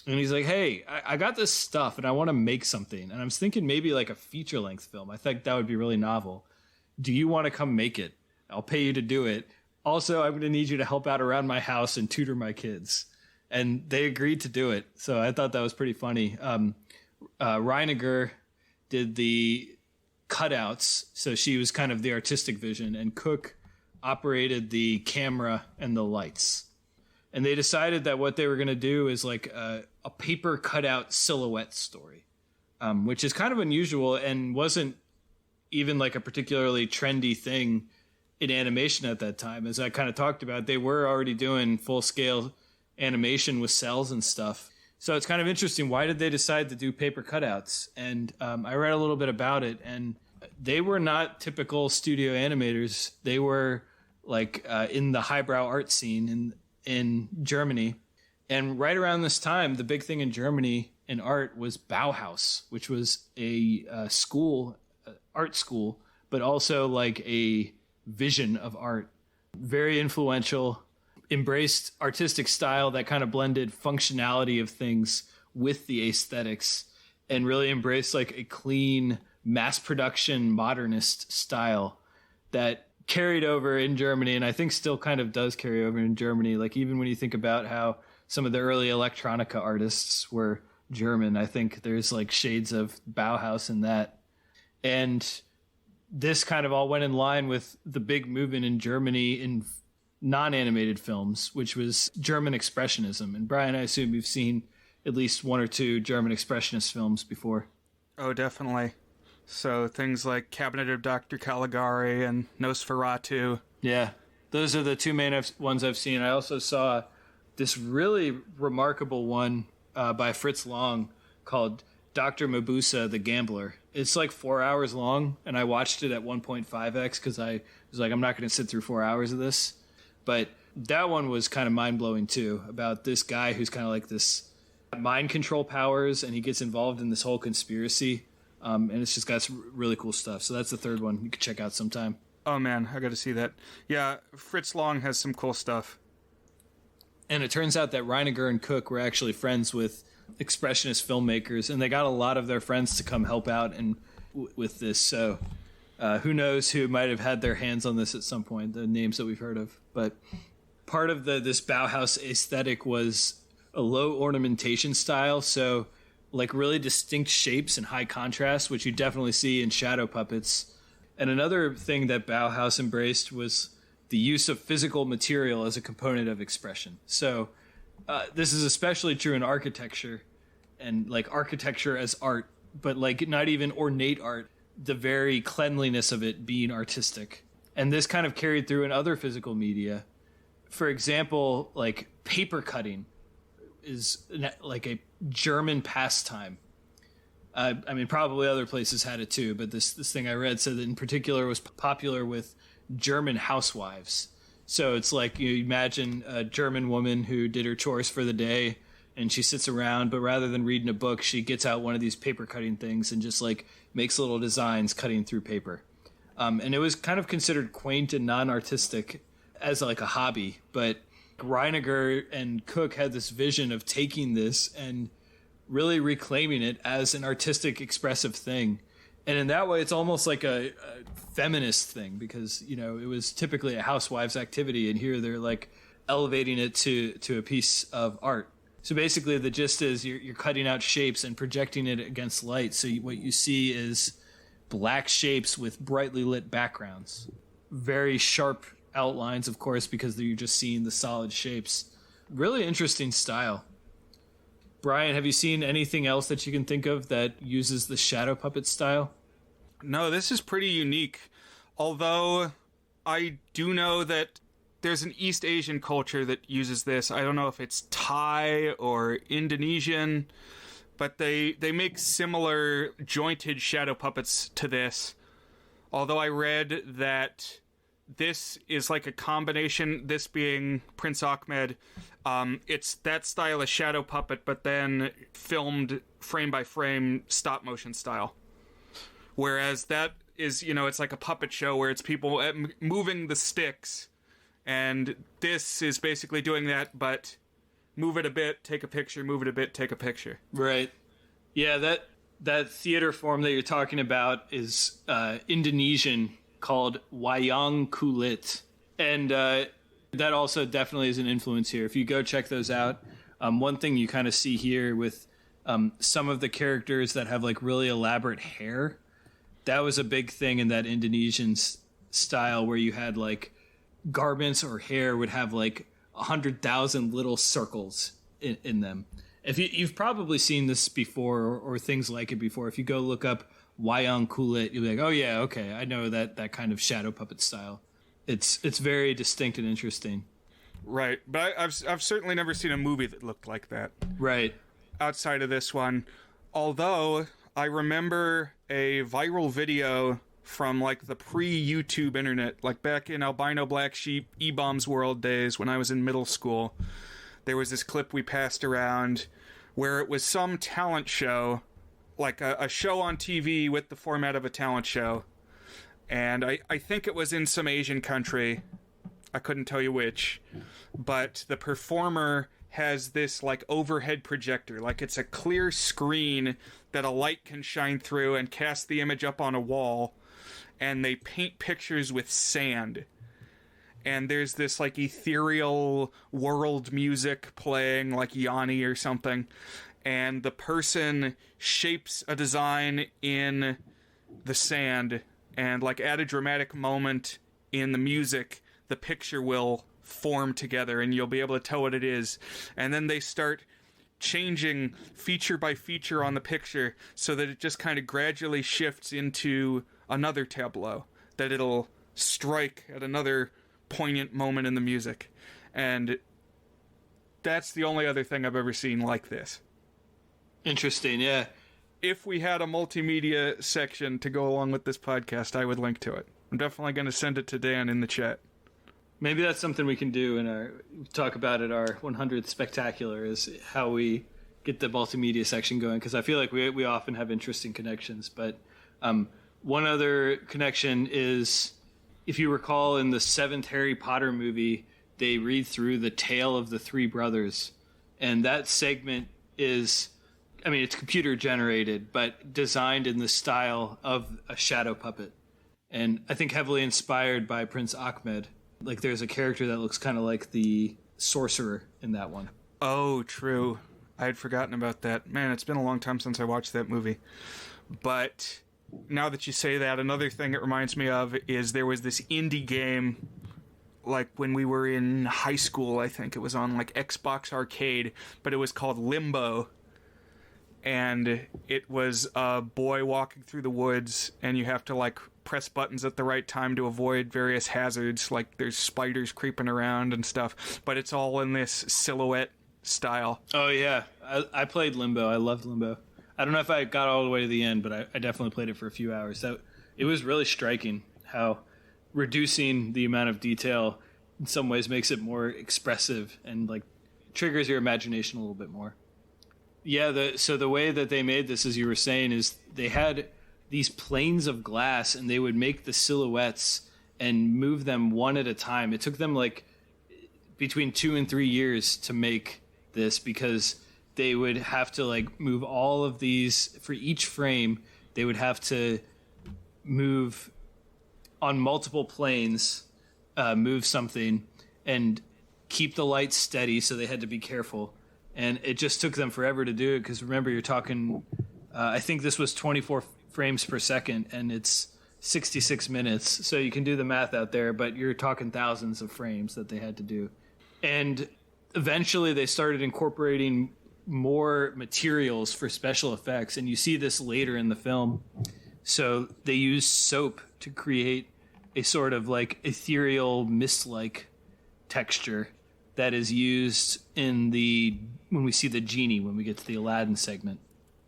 And he's like, hey, I got this stuff and I want to make something. And I was thinking maybe like a feature-length film. I think that would be really novel. Do you want to come make it? I'll pay you to do it. Also, I'm going to need you to help out around my house and tutor my kids. And they agreed to do it. So I thought that was pretty funny. Reiniger did the cutouts. So she was kind of the artistic vision. And Cook operated the camera and the lights. And they decided that what they were going to do is like a paper cutout silhouette story, which is kind of unusual and wasn't even like a particularly trendy thing in animation at that time. As I kind of talked about, they were already doing full scale animation with cells and stuff. So it's kind of interesting. Why did they decide to do paper cutouts? And I read a little bit about it, and they were not typical studio animators. They were like in the highbrow art scene in Germany. And right around this time, the big thing in Germany in art was Bauhaus, which was a art school, but also like a vision of art. Very influential, embraced artistic style that kind of blended functionality of things with the aesthetics and really embraced like a clean mass production modernist style that carried over in Germany, and I think still kind of does carry over in Germany. Like even when you think about how some of the early electronica artists were German, I think there's like shades of Bauhaus in that. And this kind of all went in line with the big movement in Germany in non-animated films, which was German Expressionism. And Brian, I assume you've seen at least one or two German Expressionist films before. Oh, definitely. So things like Cabinet of Dr. Caligari and Nosferatu. Yeah, those are the two main ones I've seen. I also saw this really remarkable one by Fritz Lang called Dr. Mabuse the Gambler. It's like 4 hours long, and I watched it at 1.5x because I was like, I'm not going to sit through 4 hours of this. But that one was kind of mind-blowing too, about this guy who's kind of like this mind control powers, and he gets involved in this whole conspiracy. And it's just got some really cool stuff. So that's the third one you could check out sometime. Oh, man, I got to see that. Yeah, Fritz Lang has some cool stuff. And it turns out that Reiniger and Cook were actually friends with expressionist filmmakers, and they got a lot of their friends to come help out and with this. So who knows who might have had their hands on this at some point, the names that we've heard of. But part of this Bauhaus aesthetic was a low ornamentation style, so like really distinct shapes and high contrast, which you definitely see in shadow puppets. And another thing that Bauhaus embraced was the use of physical material as a component of expression. So this is especially true in architecture, and like architecture as art, but like not even ornate art, the very cleanliness of it being artistic. And this kind of carried through in other physical media. For example, like paper cutting is like a German pastime. I mean, probably other places had it too, but this thing I read said that in particular was popular with German housewives. So it's like you imagine a German woman who did her chores for the day, and she sits around, but rather than reading a book, she gets out one of these paper cutting things and just like makes little designs cutting through paper. And it was kind of considered quaint and non-artistic as like a hobby, but Reiniger and Cook had this vision of taking this and really reclaiming it as an artistic, expressive thing. And in that way, it's almost like a feminist thing because, you know, it was typically a housewife's activity, and here they're like elevating it to a piece of art. So basically the gist is you're cutting out shapes and projecting it against light. So what you see is black shapes with brightly lit backgrounds. Very sharp outlines, of course, because you're just seeing the solid shapes. Really interesting style. Brian, have you seen anything else that you can think of that uses the shadow puppet style? No, this is pretty unique. Although I do know that there's an East Asian culture that uses this. I don't know if it's Thai or Indonesian, but they make similar jointed shadow puppets to this. Although I read that this is like a combination, this being Prince Achmed, it's that style of shadow puppet, but then filmed frame by frame stop motion style. Whereas that is, you know, it's like a puppet show where it's people moving the sticks, and this is basically doing that, but move it a bit, take a picture, move it a bit, take a picture. Right. Yeah, that theater form that you're talking about is Indonesian, called wayang kulit, and that also definitely is an influence here. If you go check those out, one thing you kind of see here with some of the characters that have like really elaborate hair, that was a big thing in that Indonesian style where you had like garments or hair would have like 100,000 little circles in them. If you've probably seen this before or things like it before, if you go look up wayang kulit, you'll be like, oh yeah, okay, I know that kind of shadow puppet style. It's very distinct and interesting. Right, but I've certainly never seen a movie that looked like that. Right. Outside of this one, although I remember a viral video from like the pre-YouTube internet, like back in Albino Black Sheep, E-Bombs World days when I was in middle school. There was this clip we passed around where it was some talent show, like a show on TV with the format of a talent show. And I think it was in some Asian country. I couldn't tell you which. But the performer has this like overhead projector, like it's a clear screen that a light can shine through and cast the image up on a wall, and they paint pictures with sand. And there's this like ethereal world music playing, like Yanni or something, and the person shapes a design in the sand, and like at a dramatic moment in the music, the picture will form together and you'll be able to tell what it is. And then they start changing feature by feature on the picture so that it just kind of gradually shifts into another tableau, that it'll strike at another poignant moment in the music. And that's the only other thing I've ever seen like this. Interesting, yeah. If we had a multimedia section to go along with this podcast, I would link to it. I'm definitely going to send it to Dan in the chat. Maybe that's something we can do in our talk about at our 100th spectacular, is how we get the multimedia section going, because I feel like we often have interesting connections. But one other connection is, if you recall, in the 7th Harry Potter movie, they read through the tale of the three brothers, and that segment is, I mean, it's computer generated, but designed in the style of a shadow puppet, and I think heavily inspired by Prince Achmed. Like, there's a character that looks kind of like the sorcerer in that one. Oh, true. I had forgotten about that. Man, it's been a long time since I watched that movie. But now that you say that, another thing it reminds me of is there was this indie game, like when we were in high school, I think it was on like Xbox Arcade, but it was called Limbo. And it was a boy walking through the woods, and you have to like press buttons at the right time to avoid various hazards, like there's spiders creeping around and stuff, but it's all in this silhouette style. Oh yeah, I played Limbo. I loved Limbo. I don't know if I got all the way to the end, but I definitely played it for a few hours. It was really striking how reducing the amount of detail in some ways makes it more expressive and like triggers your imagination a little bit more. Yeah, so the way that they made this, as you were saying, is they had these planes of glass, and they would make the silhouettes and move them one at a time. It took them like between 2 and 3 years to make this, because they would have to like move all of these for each frame. They would have to move on multiple planes, move something, and keep the light steady. So they had to be careful. And it just took them forever to do it, because remember, you're talking, I think this was 24 frames per second, and it's 66 minutes. So you can do the math out there, but you're talking thousands of frames that they had to do. And eventually they started incorporating more materials for special effects, and you see this later in the film. So they used soap to create a sort of like ethereal mist-like texture that is used in when we see the genie, when we get to the Aladdin segment.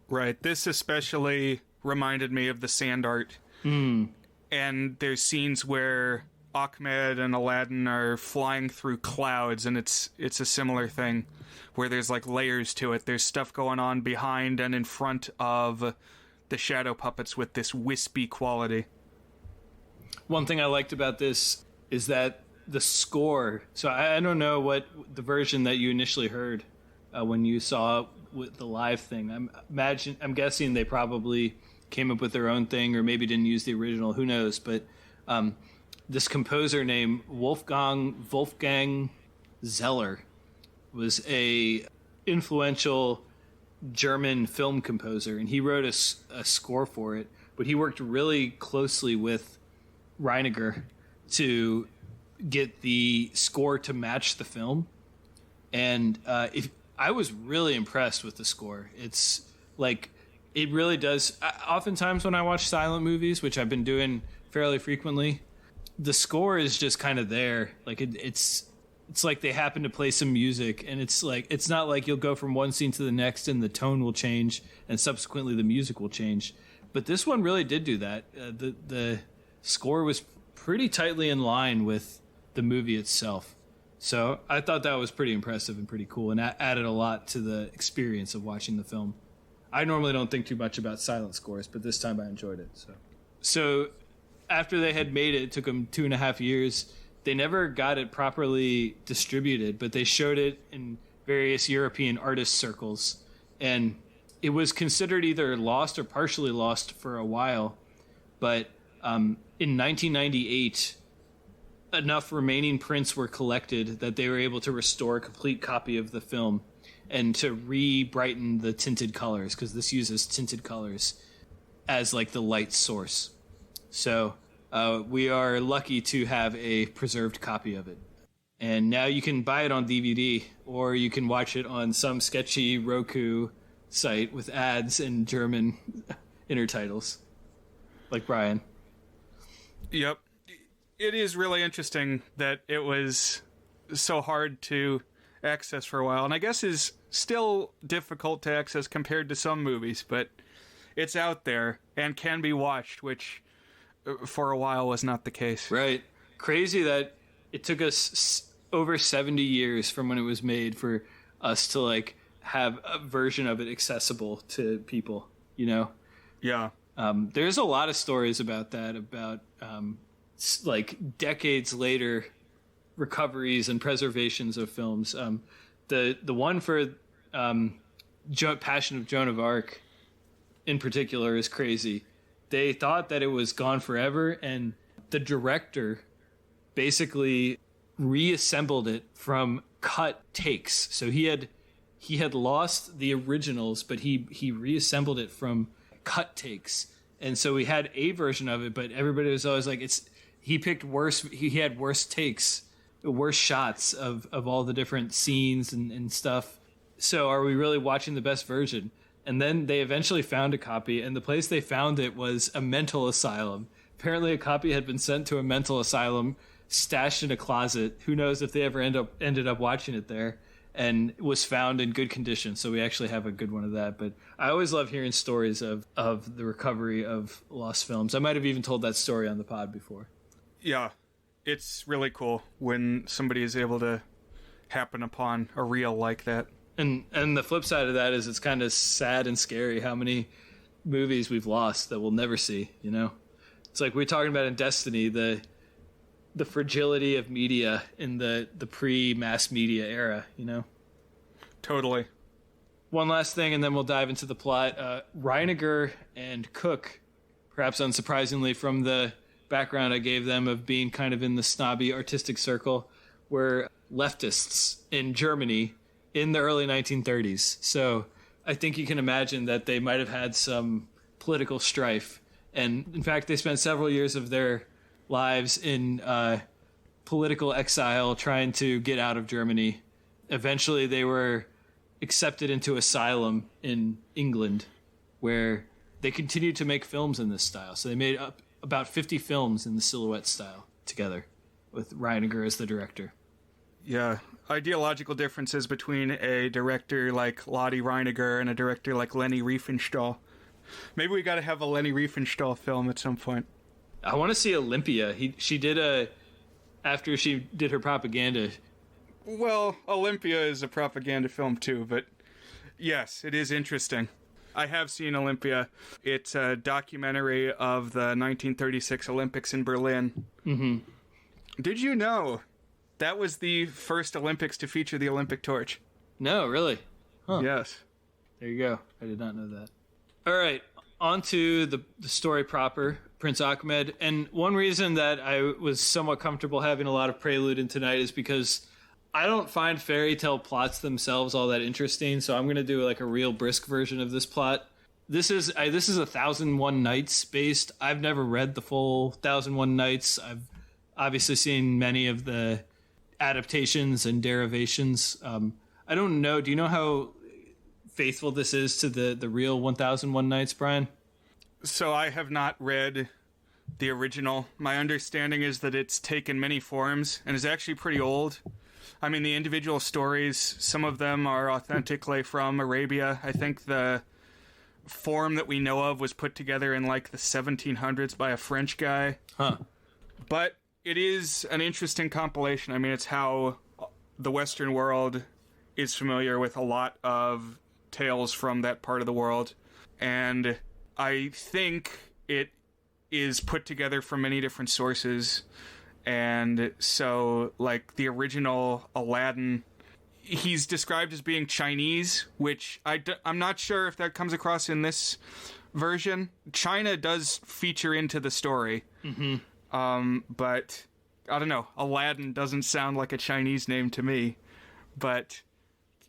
Right. This especially reminded me of the sand art. And there's scenes where Achmed and Aladdin are flying through clouds, and it's a similar thing where there's like layers to it. There's stuff going on behind and in front of the shadow puppets with this wispy quality. One thing I liked about this is that the score. So I don't know what the version that you initially heard when you saw with the live thing. I'm guessing they probably came up with their own thing, or maybe didn't use the original. Who knows? But this composer named Wolfgang Zeller was a influential German film composer, and he wrote a score for it. But he worked really closely with Reiniger to get the score to match the film. And I was really impressed with the score. It's like, it really does. Oftentimes when I watch silent movies, which I've been doing fairly frequently, the score is just kind of there. Like it's like they happen to play some music, and it's like, it's not like you'll go from one scene to the next and the tone will change and subsequently the music will change. But this one really did do that. The score was pretty tightly in line with the movie itself. So I thought that was pretty impressive and pretty cool, and added a lot to the experience of watching the film. I normally don't think too much about silent scores, but this time I enjoyed it. So after they had made it, it took them 2.5 years. They never got it properly distributed, but they showed it in various European artist circles. And it was considered either lost or partially lost for a while. But in 1998, enough remaining prints were collected that they were able to restore a complete copy of the film and to re-brighten the tinted colors, because this uses tinted colors as like the light source. So we are lucky to have a preserved copy of it. And now you can buy it on DVD, or you can watch it on some sketchy Roku site with ads and German intertitles, like Brian. Yep. It is really interesting that it was so hard to access for a while, and I guess is still difficult to access compared to some movies, but it's out there and can be watched, which for a while was not the case. Right. Crazy that it took us over 70 years from when it was made for us to like have a version of it accessible to people, you know? Yeah. There's a lot of stories about that, about like decades later recoveries and preservations of films. The one for Passion of Joan of Arc in particular is crazy. They thought that it was gone forever, and the director basically reassembled it from cut takes. So he had lost the originals, but he reassembled it from cut takes. And so we had a version of it, but everybody was always like, he picked worse. He had worse takes, worse shots of all the different scenes and stuff. So are we really watching the best version? And then they eventually found a copy, and the place they found it was a mental asylum. Apparently a copy had been sent to a mental asylum, stashed in a closet. Who knows if they ever ended up watching it there, and was found in good condition. So we actually have a good one of that. But I always love hearing stories of the recovery of lost films. I might have even told that story on the pod before. Yeah, it's really cool when somebody is able to happen upon a reel like that. And the flip side of that is it's kind of sad and scary how many movies we've lost that we'll never see, you know? It's like we were talking about in Destiny, the fragility of media in the pre-mass media era, you know? Totally. One last thing, and then we'll dive into the plot. Reiniger and Cook, perhaps unsurprisingly from the background I gave them of being kind of in the snobby artistic circle, were leftists in Germany in the early 1930s. So I think you can imagine that they might have had some political strife. And in fact, they spent several years of their lives in political exile trying to get out of Germany. Eventually, they were accepted into asylum in England, where they continued to make films in this style. So they made up about 50 films in the silhouette style together, with Reiniger as the director. Yeah. Ideological differences between a director like Lottie Reiniger and a director like Leni Riefenstahl. Maybe we got to have a Leni Riefenstahl film at some point. I want to see Olympia. She did after she did her propaganda. Well, Olympia is a propaganda film too, but yes, it is interesting. I have seen Olympia. It's a documentary of the 1936 Olympics in Berlin. Mm-hmm. Did you know that was the first Olympics to feature the Olympic torch? No, really? Huh. Yes. There you go. I did not know that. All right, on to the story proper, Prince Achmed. And one reason that I was somewhat comfortable having a lot of prelude in tonight is because I don't find fairy tale plots themselves all that interesting, so I'm going to do like a real brisk version of this plot. This is 1001 Nights based. I've never read the full 1001 Nights. I've obviously seen many of the adaptations and derivations. I don't know. Do you know how faithful this is to the real 1001 Nights, Brian? So I have not read the original. My understanding is that it's taken many forms and is actually pretty old. I mean, the individual stories, some of them are authentically from Arabia. I think the form that we know of was put together in like the 1700s by a French guy. Huh. But it is an interesting compilation. I mean, it's how the Western world is familiar with a lot of tales from that part of the world. And I think it is put together from many different sources. And so, like, the original Aladdin, he's described as being Chinese, which I'm not sure if that comes across in this version. China does feature into the story. But I don't know. Aladdin doesn't sound like a Chinese name to me, but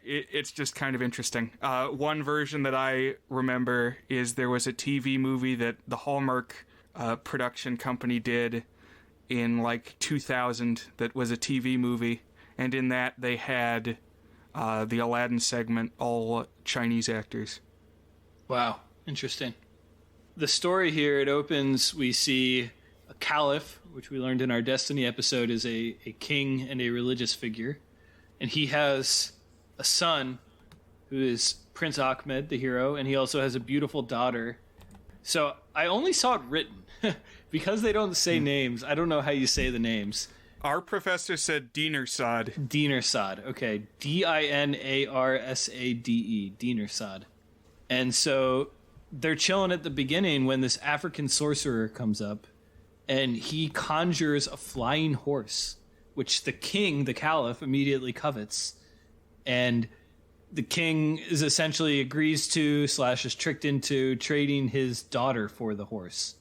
it's just kind of interesting. One version that I remember is there was a TV movie that the Hallmark production company did in like 2000 that was a TV movie, and in that they had the Aladdin segment all Chinese actors. Wow, interesting. The story here, it opens, we see a caliph, which we learned in our Destiny episode is a king and a religious figure. And he has a son who is Prince Achmed, the hero, and he also has a beautiful daughter. So I only saw it written. Because they don't say names, I don't know how you say the names. Our professor said Dinersad. Dinersad, okay. Dinarsade, Dinersad. And so they're chilling at the beginning when this African sorcerer comes up, and he conjures a flying horse, which the king, the caliph, immediately covets. And the king is essentially agrees to / is tricked into trading his daughter for the horse.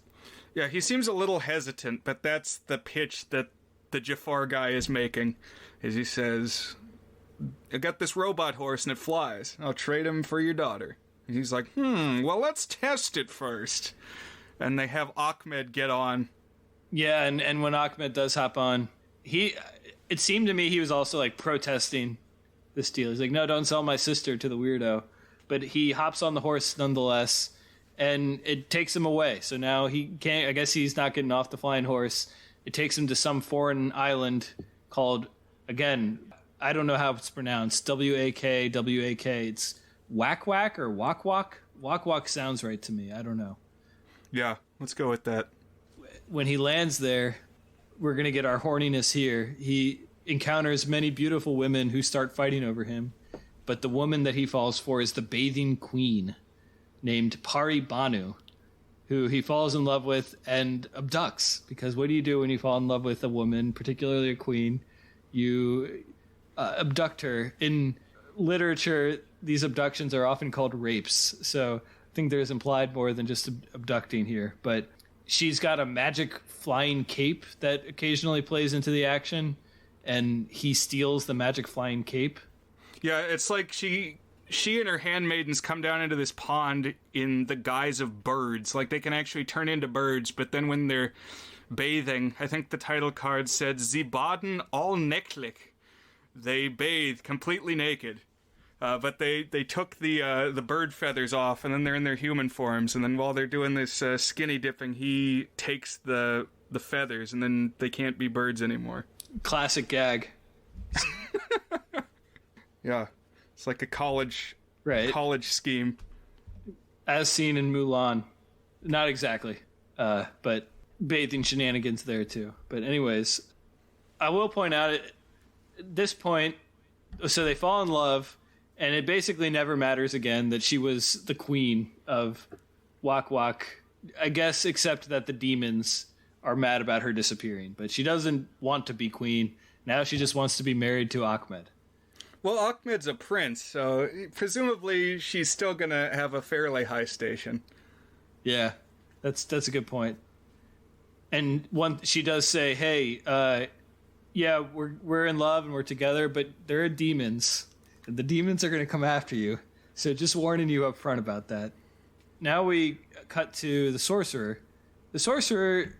Yeah, he seems a little hesitant, but that's the pitch that the Jafar guy is making, is he says, I got this robot horse and it flies. I'll trade him for your daughter. And he's like, well, let's test it first. And they have Achmed get on. Yeah, and when Achmed does hop on, it seemed to me he was also like protesting this deal. He's like, no, don't sell my sister to the weirdo. But he hops on the horse nonetheless, and it takes him away. So now he can't, I guess he's not getting off the flying horse. It takes him to some foreign island called, again, I don't know how it's pronounced, W-A-K. It's Wak Wak or Wak Wak? Wak Wak sounds right to me. I don't know. Yeah, let's go with that. When he lands there, we're going to get our horniness here. He encounters many beautiful women who start fighting over him. But the woman that he falls for is the bathing queen named Pari Banu, who he falls in love with and abducts. Because what do you do when you fall in love with a woman, particularly a queen? You abduct her. In literature, these abductions are often called rapes. So I think there's implied more than just abducting here. But she's got a magic flying cape that occasionally plays into the action, and he steals the magic flying cape. Yeah, it's like she and her handmaidens come down into this pond in the guise of birds. Like, they can actually turn into birds, but then when they're bathing, I think the title card said, Sie baden all necklich. They bathe completely naked. But they took the bird feathers off, and then they're in their human forms, and then while they're doing this skinny dipping, he takes the feathers, and then they can't be birds anymore. Classic gag. Yeah. It's like a college scheme. As seen in Mulan. Not exactly. But bathing shenanigans there too. But anyways, I will point out at this point, so they fall in love, and it basically never matters again that she was the queen of Wak Wak, I guess, except that the demons are mad about her disappearing. But she doesn't want to be queen. Now she just wants to be married to Achmed. Well, Achmed's a prince, so presumably she's still going to have a fairly high station. Yeah, that's a good point. And she does say, hey, yeah, we're in love and we're together, but there are demons. And the demons are going to come after you. So just warning you up front about that. Now we cut to the sorcerer. The sorcerer,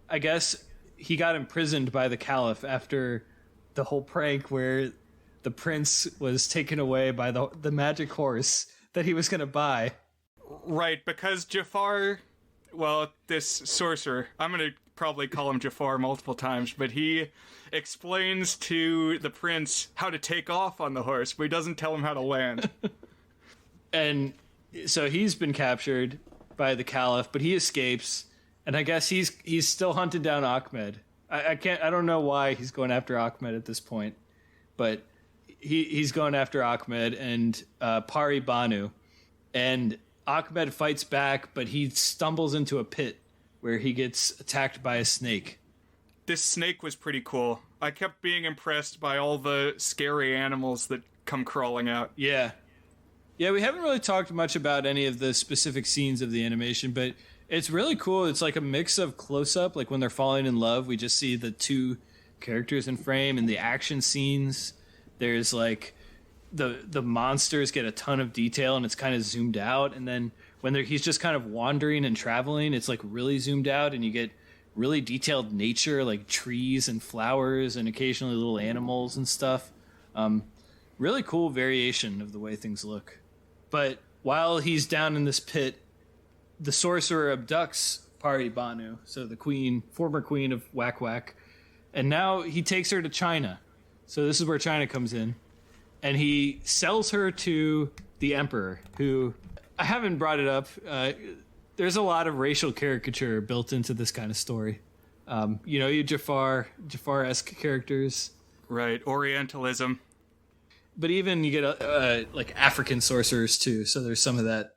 I guess, he got imprisoned by the caliph after the whole prank where the prince was taken away by the magic horse that he was going to buy. Right, because Jafar, well, this sorcerer, I'm going to probably call him Jafar multiple times, but he explains to the prince how to take off on the horse, but he doesn't tell him how to land. And so he's been captured by the caliph, but he escapes, and I guess he's still hunting down Achmed. I don't know why he's going after Achmed at this point, but he's going after Achmed and Pari Banu, and Achmed fights back, but he stumbles into a pit where he gets attacked by a snake. this snake was pretty cool. I kept being impressed by all the scary animals that come crawling out. Yeah. Yeah, we haven't really talked much about any of the specific scenes of the animation, but it's really cool. It's like a mix of close-up, like when they're falling in love, we just see the two characters in frame, and the action scenes, there's like the monsters get a ton of detail, and it's kind of zoomed out, and then when he's just kind of wandering and traveling, it's like really zoomed out, and you get really detailed nature, like trees and flowers and occasionally little animals and stuff. Really cool variation of the way things look. But while he's down in this pit, the sorcerer abducts Pari Banu, so the queen, former queen of Whack Whack, and now he takes her to China. So this is where China comes in. And he sells her to the emperor, who, I haven't brought it up, there's a lot of racial caricature built into this kind of story. You Jafar-esque characters. Right, Orientalism. But even you get like African sorcerers too, so there's some of that.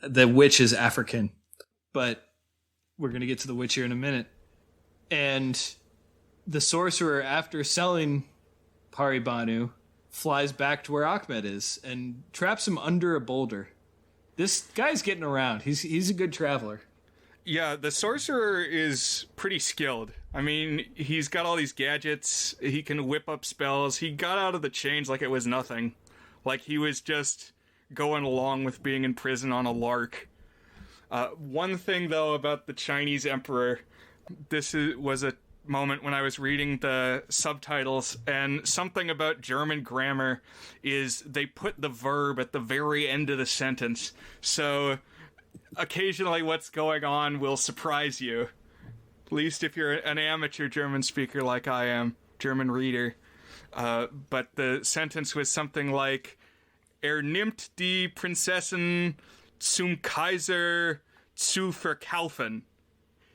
The witch is African, but we're going to get to the witch here in a minute. And the sorcerer, after selling Pari Banu, flies back to where Achmed is and traps him under a boulder. This guy's getting around. He's a good traveler. Yeah, the sorcerer is pretty skilled. I mean, he's got all these gadgets. He can whip up spells. He got out of the chains like it was nothing. Like he was just going along with being in prison on a lark. One thing, though, about the Chinese emperor, was a moment when I was reading the subtitles, and something about German grammar is they put the verb at the very end of the sentence. So occasionally what's going on will surprise you. At least if you're an amateur German speaker like I am, German reader. But the sentence was something like, nimmt die Prinzessin zum Kaiser zu verkaufen.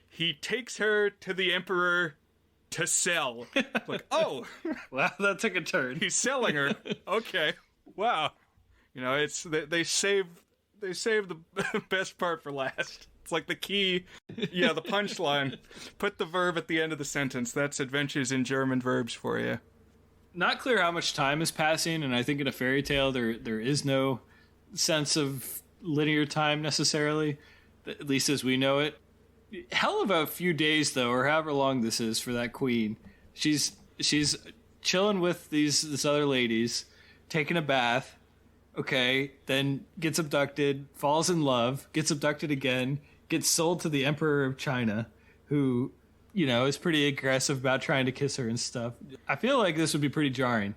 He takes her to the emperor to sell. Like, oh. Wow, that took a turn. He's selling her. Okay. Wow. It's they save the best part for last. It's like the key. Yeah, the punchline. Put the verb at the end of the sentence. That's Adventures in German Verbs for you. Not clear how much time is passing, and I think in a fairy tale there is no sense of linear time necessarily, at least as we know it. Hell of a few days, though, or however long this is for that queen. She's chilling with these other ladies, taking a bath, okay, then gets abducted, falls in love, gets abducted again, gets sold to the Emperor of China, who, is pretty aggressive about trying to kiss her and stuff. I feel like this would be pretty jarring,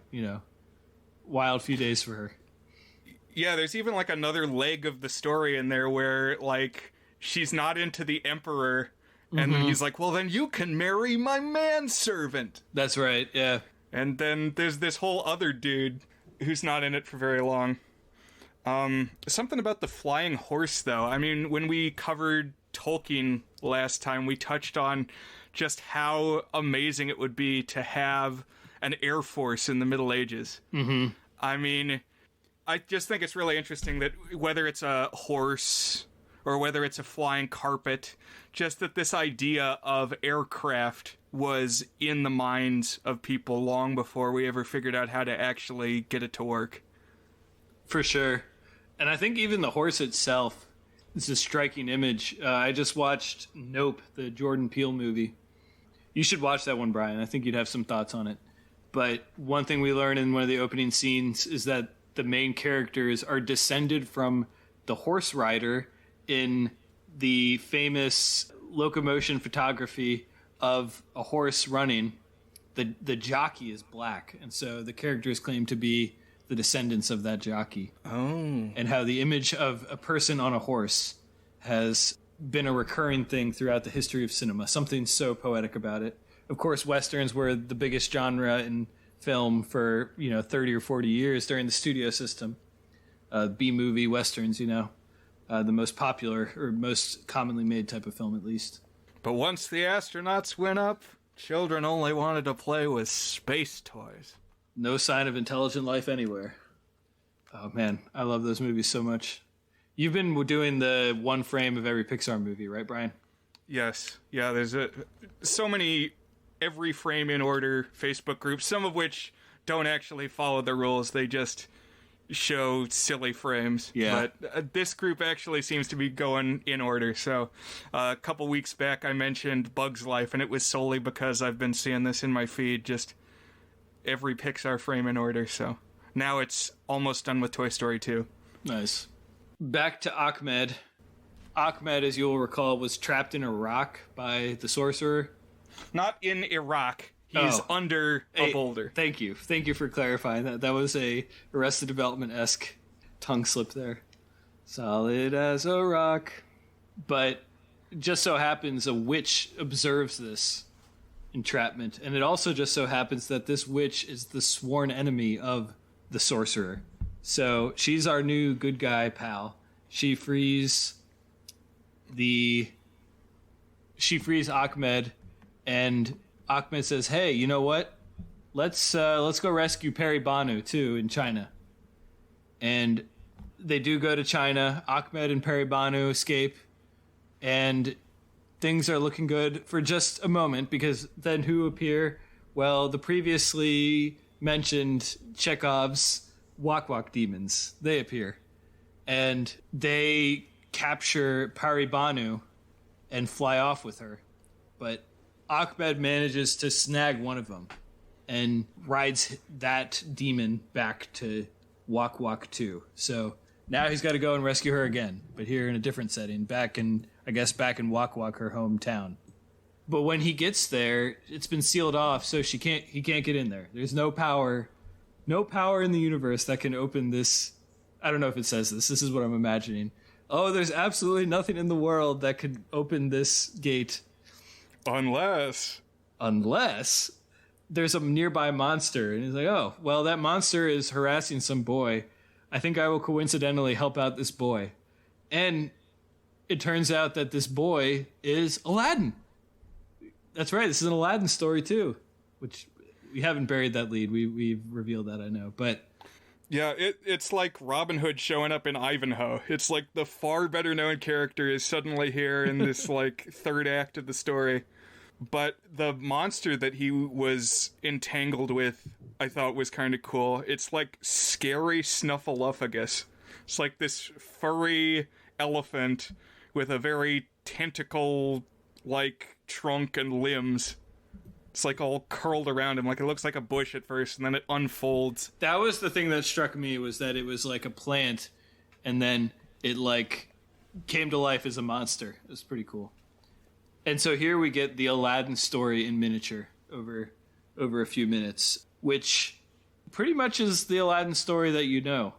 wild few days for her. Yeah, there's even like another leg of the story in there where like she's not into the emperor, and then he's like, well, then you can marry my manservant. That's right, yeah. And then there's this whole other dude who's not in it for very long. Something about the flying horse, though. I mean, when we covered Tolkien last time, we touched on just how amazing it would be to have an air force in the Middle Ages. Mm-hmm. I mean, I just think it's really interesting that whether it's a horse or whether it's a flying carpet, just that this idea of aircraft was in the minds of people long before we ever figured out how to actually get it to work. For sure. And I think even the horse itself is a striking image. I just watched Nope, the Jordan Peele movie. You should watch that one, Brian. I think you'd have some thoughts on it. But one thing we learn in one of the opening scenes is that the main characters are descended from the horse rider in the famous locomotion photography of a horse running. The jockey is black, and so the characters claim to be the descendants of that jockey. Oh. And how the image of a person on a horse has been a recurring thing throughout the history of cinema. Something so poetic about it. Of course, Westerns were the biggest genre in film for, 30 or 40 years during the studio system. B-movie Westerns, the most popular or most commonly made type of film, at least. But once the astronauts went up, children only wanted to play with space toys. No sign of intelligent life anywhere. Oh, man, I love those movies so much. You've been doing the one frame of every Pixar movie, right, Brian? Yes. Yeah, there's so many every frame in order Facebook group, some of which don't actually follow the rules. They just show silly frames. Yeah. But this group actually seems to be going in order. So a couple weeks back I mentioned Bug's Life, and it was solely because I've been seeing this in my feed, just every Pixar frame in order. So now it's almost done with Toy Story 2. Nice. Back to Achmed. Achmed, as you'll recall, was trapped in a rock by the sorcerer. Not in Iraq. He's under a boulder. Thank you. Thank you for clarifying that. That was a Arrested Development-esque tongue slip there. Solid as a rock. But just so happens a witch observes this entrapment. And it also just so happens that this witch is the sworn enemy of the sorcerer. So she's our new good guy pal. She frees Achmed, and Achmed says, "Hey, you know what? Let's go rescue Peri Banu too in China." And they do go to China. Achmed and Peri Banu escape, and things are looking good for just a moment, because then who appear? Well, the previously mentioned Chekhov's Wak-Wak demons. They appear, and they capture Peri Banu and fly off with her. But Achmed manages to snag one of them and rides that demon back to Wak-Wak 2. So now he's got to go and rescue her again, but here in a different setting, back in Wak-Wak, her hometown. But when he gets there, it's been sealed off, so he can't get in there. There's no power in the universe that can open this. I don't know if it says this. This is what I'm imagining. Oh, there's absolutely nothing in the world that could open this gate. Unless there's a nearby monster. And he's like, oh, well, that monster is harassing some boy. I think I will coincidentally help out this boy. And it turns out that this boy is Aladdin. That's right. This is an Aladdin story, too, which we haven't buried that lead. We've revealed that, I know. But yeah, it's like Robin Hood showing up in Ivanhoe. It's like the far better known character is suddenly here in this like third act of the story. But the monster that he was entangled with, I thought was kind of cool. It's like scary Snuffleupagus. It's like this furry elephant with a very tentacle-like trunk and limbs. It's like all curled around him, like it looks like a bush at first, and then it unfolds. That was the thing that struck me, was that it was like a plant, and then it like came to life as a monster. It was pretty cool. And so here we get the Aladdin story in miniature over a few minutes, which pretty much is the Aladdin story that you know.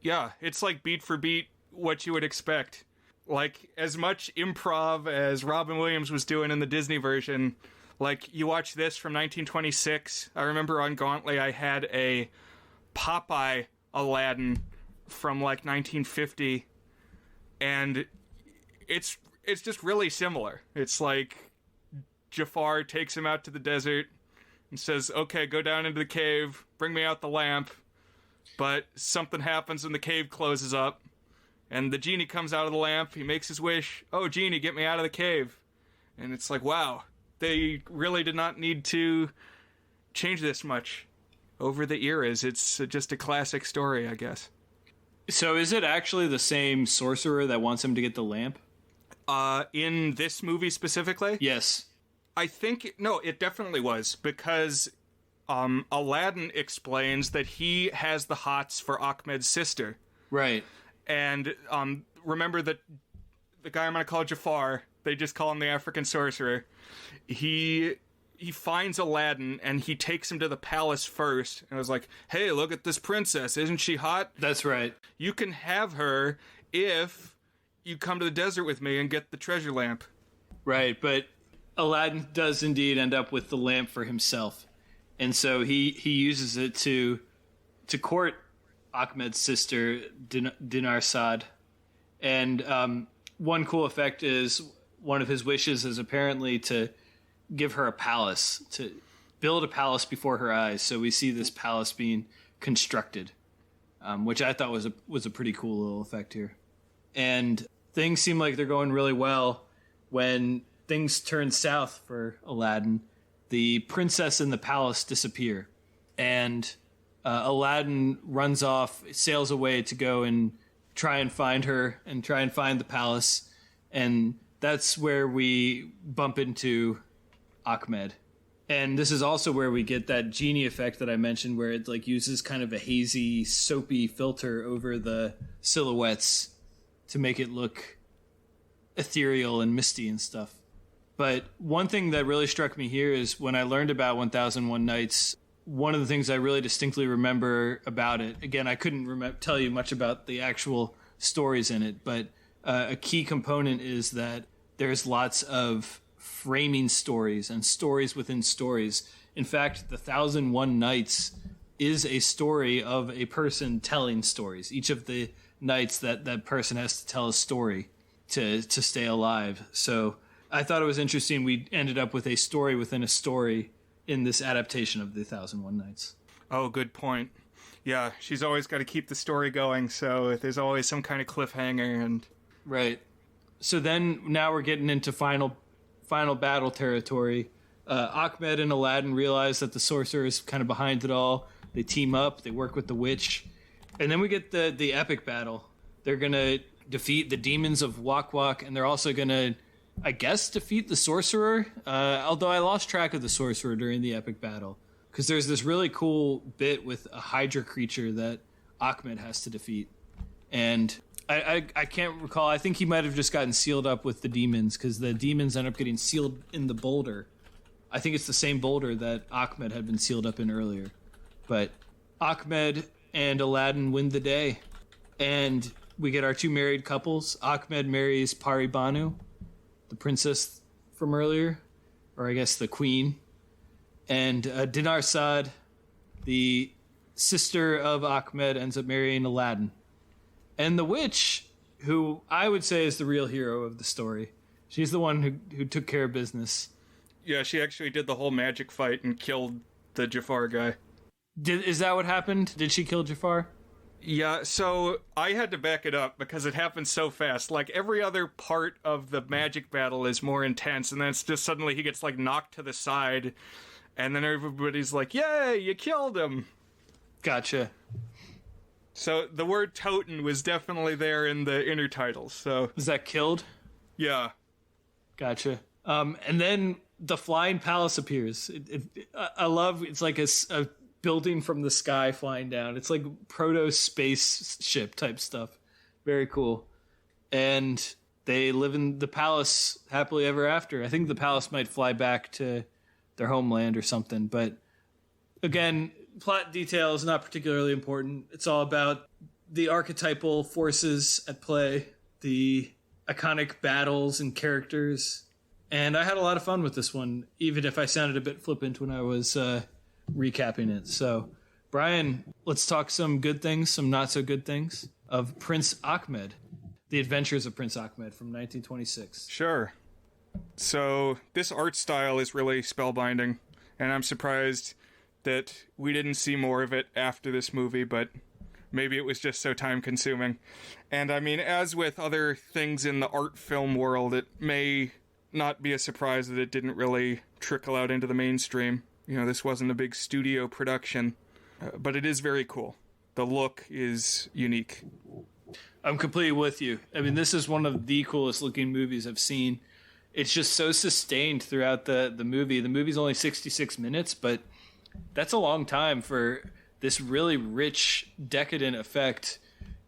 Yeah, it's like beat for beat what you would expect. Like, as much improv as Robin Williams was doing in the Disney version. Like, you watch this from 1926. I remember on Gauntlet I had a Popeye Aladdin from, like, 1950. And it's just really similar. It's like Jafar takes him out to the desert and says, okay, go down into the cave, bring me out the lamp. But something happens when the cave closes up. And the genie comes out of the lamp. He makes his wish. Oh, genie, get me out of the cave. And it's like, wow. They really did not need to change this much over the eras. It's just a classic story, I guess. So is it actually the same sorcerer that wants him to get the lamp? In this movie specifically? Yes. I think, no, it definitely was, because Aladdin explains that he has the hots for Ahmed's sister. Right. And remember that the guy I'm going to call Jafar, they just call him the African sorcerer. He finds Aladdin and he takes him to the palace first. And I was like, hey, look at this princess. Isn't she hot? That's right. You can have her if you come to the desert with me and get the treasure lamp. Right, but Aladdin does indeed end up with the lamp for himself. And so he uses it to court Ahmed's sister, Dinarsad. And one cool effect is one of his wishes is apparently to give her a palace, to build a palace before her eyes. So we see this palace being constructed, which I thought was a pretty cool little effect here. And things seem like they're going really well when things turn south for Aladdin. the princess and the palace disappear. And Aladdin runs off, sails away to go and try and find her and try and find the palace. And that's where we bump into Achmed. And this is also where we get that genie effect that I mentioned, where it like uses kind of a hazy, soapy filter over the silhouettes to make it look ethereal and misty and stuff. But one thing that really struck me here is when I learned about 1001 Nights, one of the things I really distinctly remember about it, again, I couldn't tell you much about the actual stories in it, but a key component is that there's lots of framing stories and stories within stories. In fact, the 1001 Nights is a story of a person telling stories. Each of the nights that person has to tell a story to stay alive. So I thought it was interesting we ended up with a story within a story in this adaptation of the 1001 Nights. Oh, good point. Yeah, she's always got to keep the story going, so there's always some kind of cliffhanger. And right. So then now we're getting into final battle territory. Achmed and Aladdin realize that the sorcerer is kind of behind it all. They team up, they work with the witch. And then we get the epic battle. They're going to defeat the demons of Wak Wak, and they're also going to, I guess, defeat the sorcerer. Although I lost track of the sorcerer during the epic battle. Because there's this really cool bit with a Hydra creature that Achmed has to defeat. And I can't recall. I think he might have just gotten sealed up with the demons, because the demons end up getting sealed in the boulder. I think it's the same boulder that Achmed had been sealed up in earlier. But Achmed and Aladdin win the day. And we get our two married couples. Achmed marries Pari Banu, the princess from earlier, or I guess the queen. And Dinar Saad, the sister of Achmed, ends up marrying Aladdin. And the witch, who I would say is the real hero of the story. She's the one who took care of business. yeah, she actually did the whole magic fight and killed the Jafar guy. Is that what happened? Did she kill Jafar? Yeah, so I had to back it up because it happened so fast. Like, every other part of the magic battle is more intense, and then it's just suddenly he gets, like, knocked to the side, and then everybody's like, yay, you killed him! Gotcha. So the word Toten was definitely there in the inner titles, so... Was that killed? Yeah. Gotcha. And then the flying palace appears. I love, it's like a building from the sky flying down. It's like proto-spaceship type stuff. Very cool. And they live in the palace happily ever after. I think the palace might fly back to their homeland or something. But again, plot detail is not particularly important. It's all about the archetypal forces at play, the iconic battles and characters. And I had a lot of fun with this one, even if I sounded a bit flippant when I was recapping it. So, Brian, let's talk some good things, some not so good things of Prince Achmed, The Adventures of Prince Achmed from 1926. Sure. So this art style is really spellbinding, and I'm surprised that we didn't see more of it after this movie, but maybe it was just so time-consuming. And I mean, as with other things in the art film world, it may not be a surprise that it didn't really trickle out into the mainstream. You know, this wasn't a big studio production, but it is very cool. The look is unique. I'm completely with you. I mean, this is one of the coolest looking movies I've seen. It's just so sustained throughout the movie. The movie's only 66 minutes, but that's a long time for this really rich, decadent effect.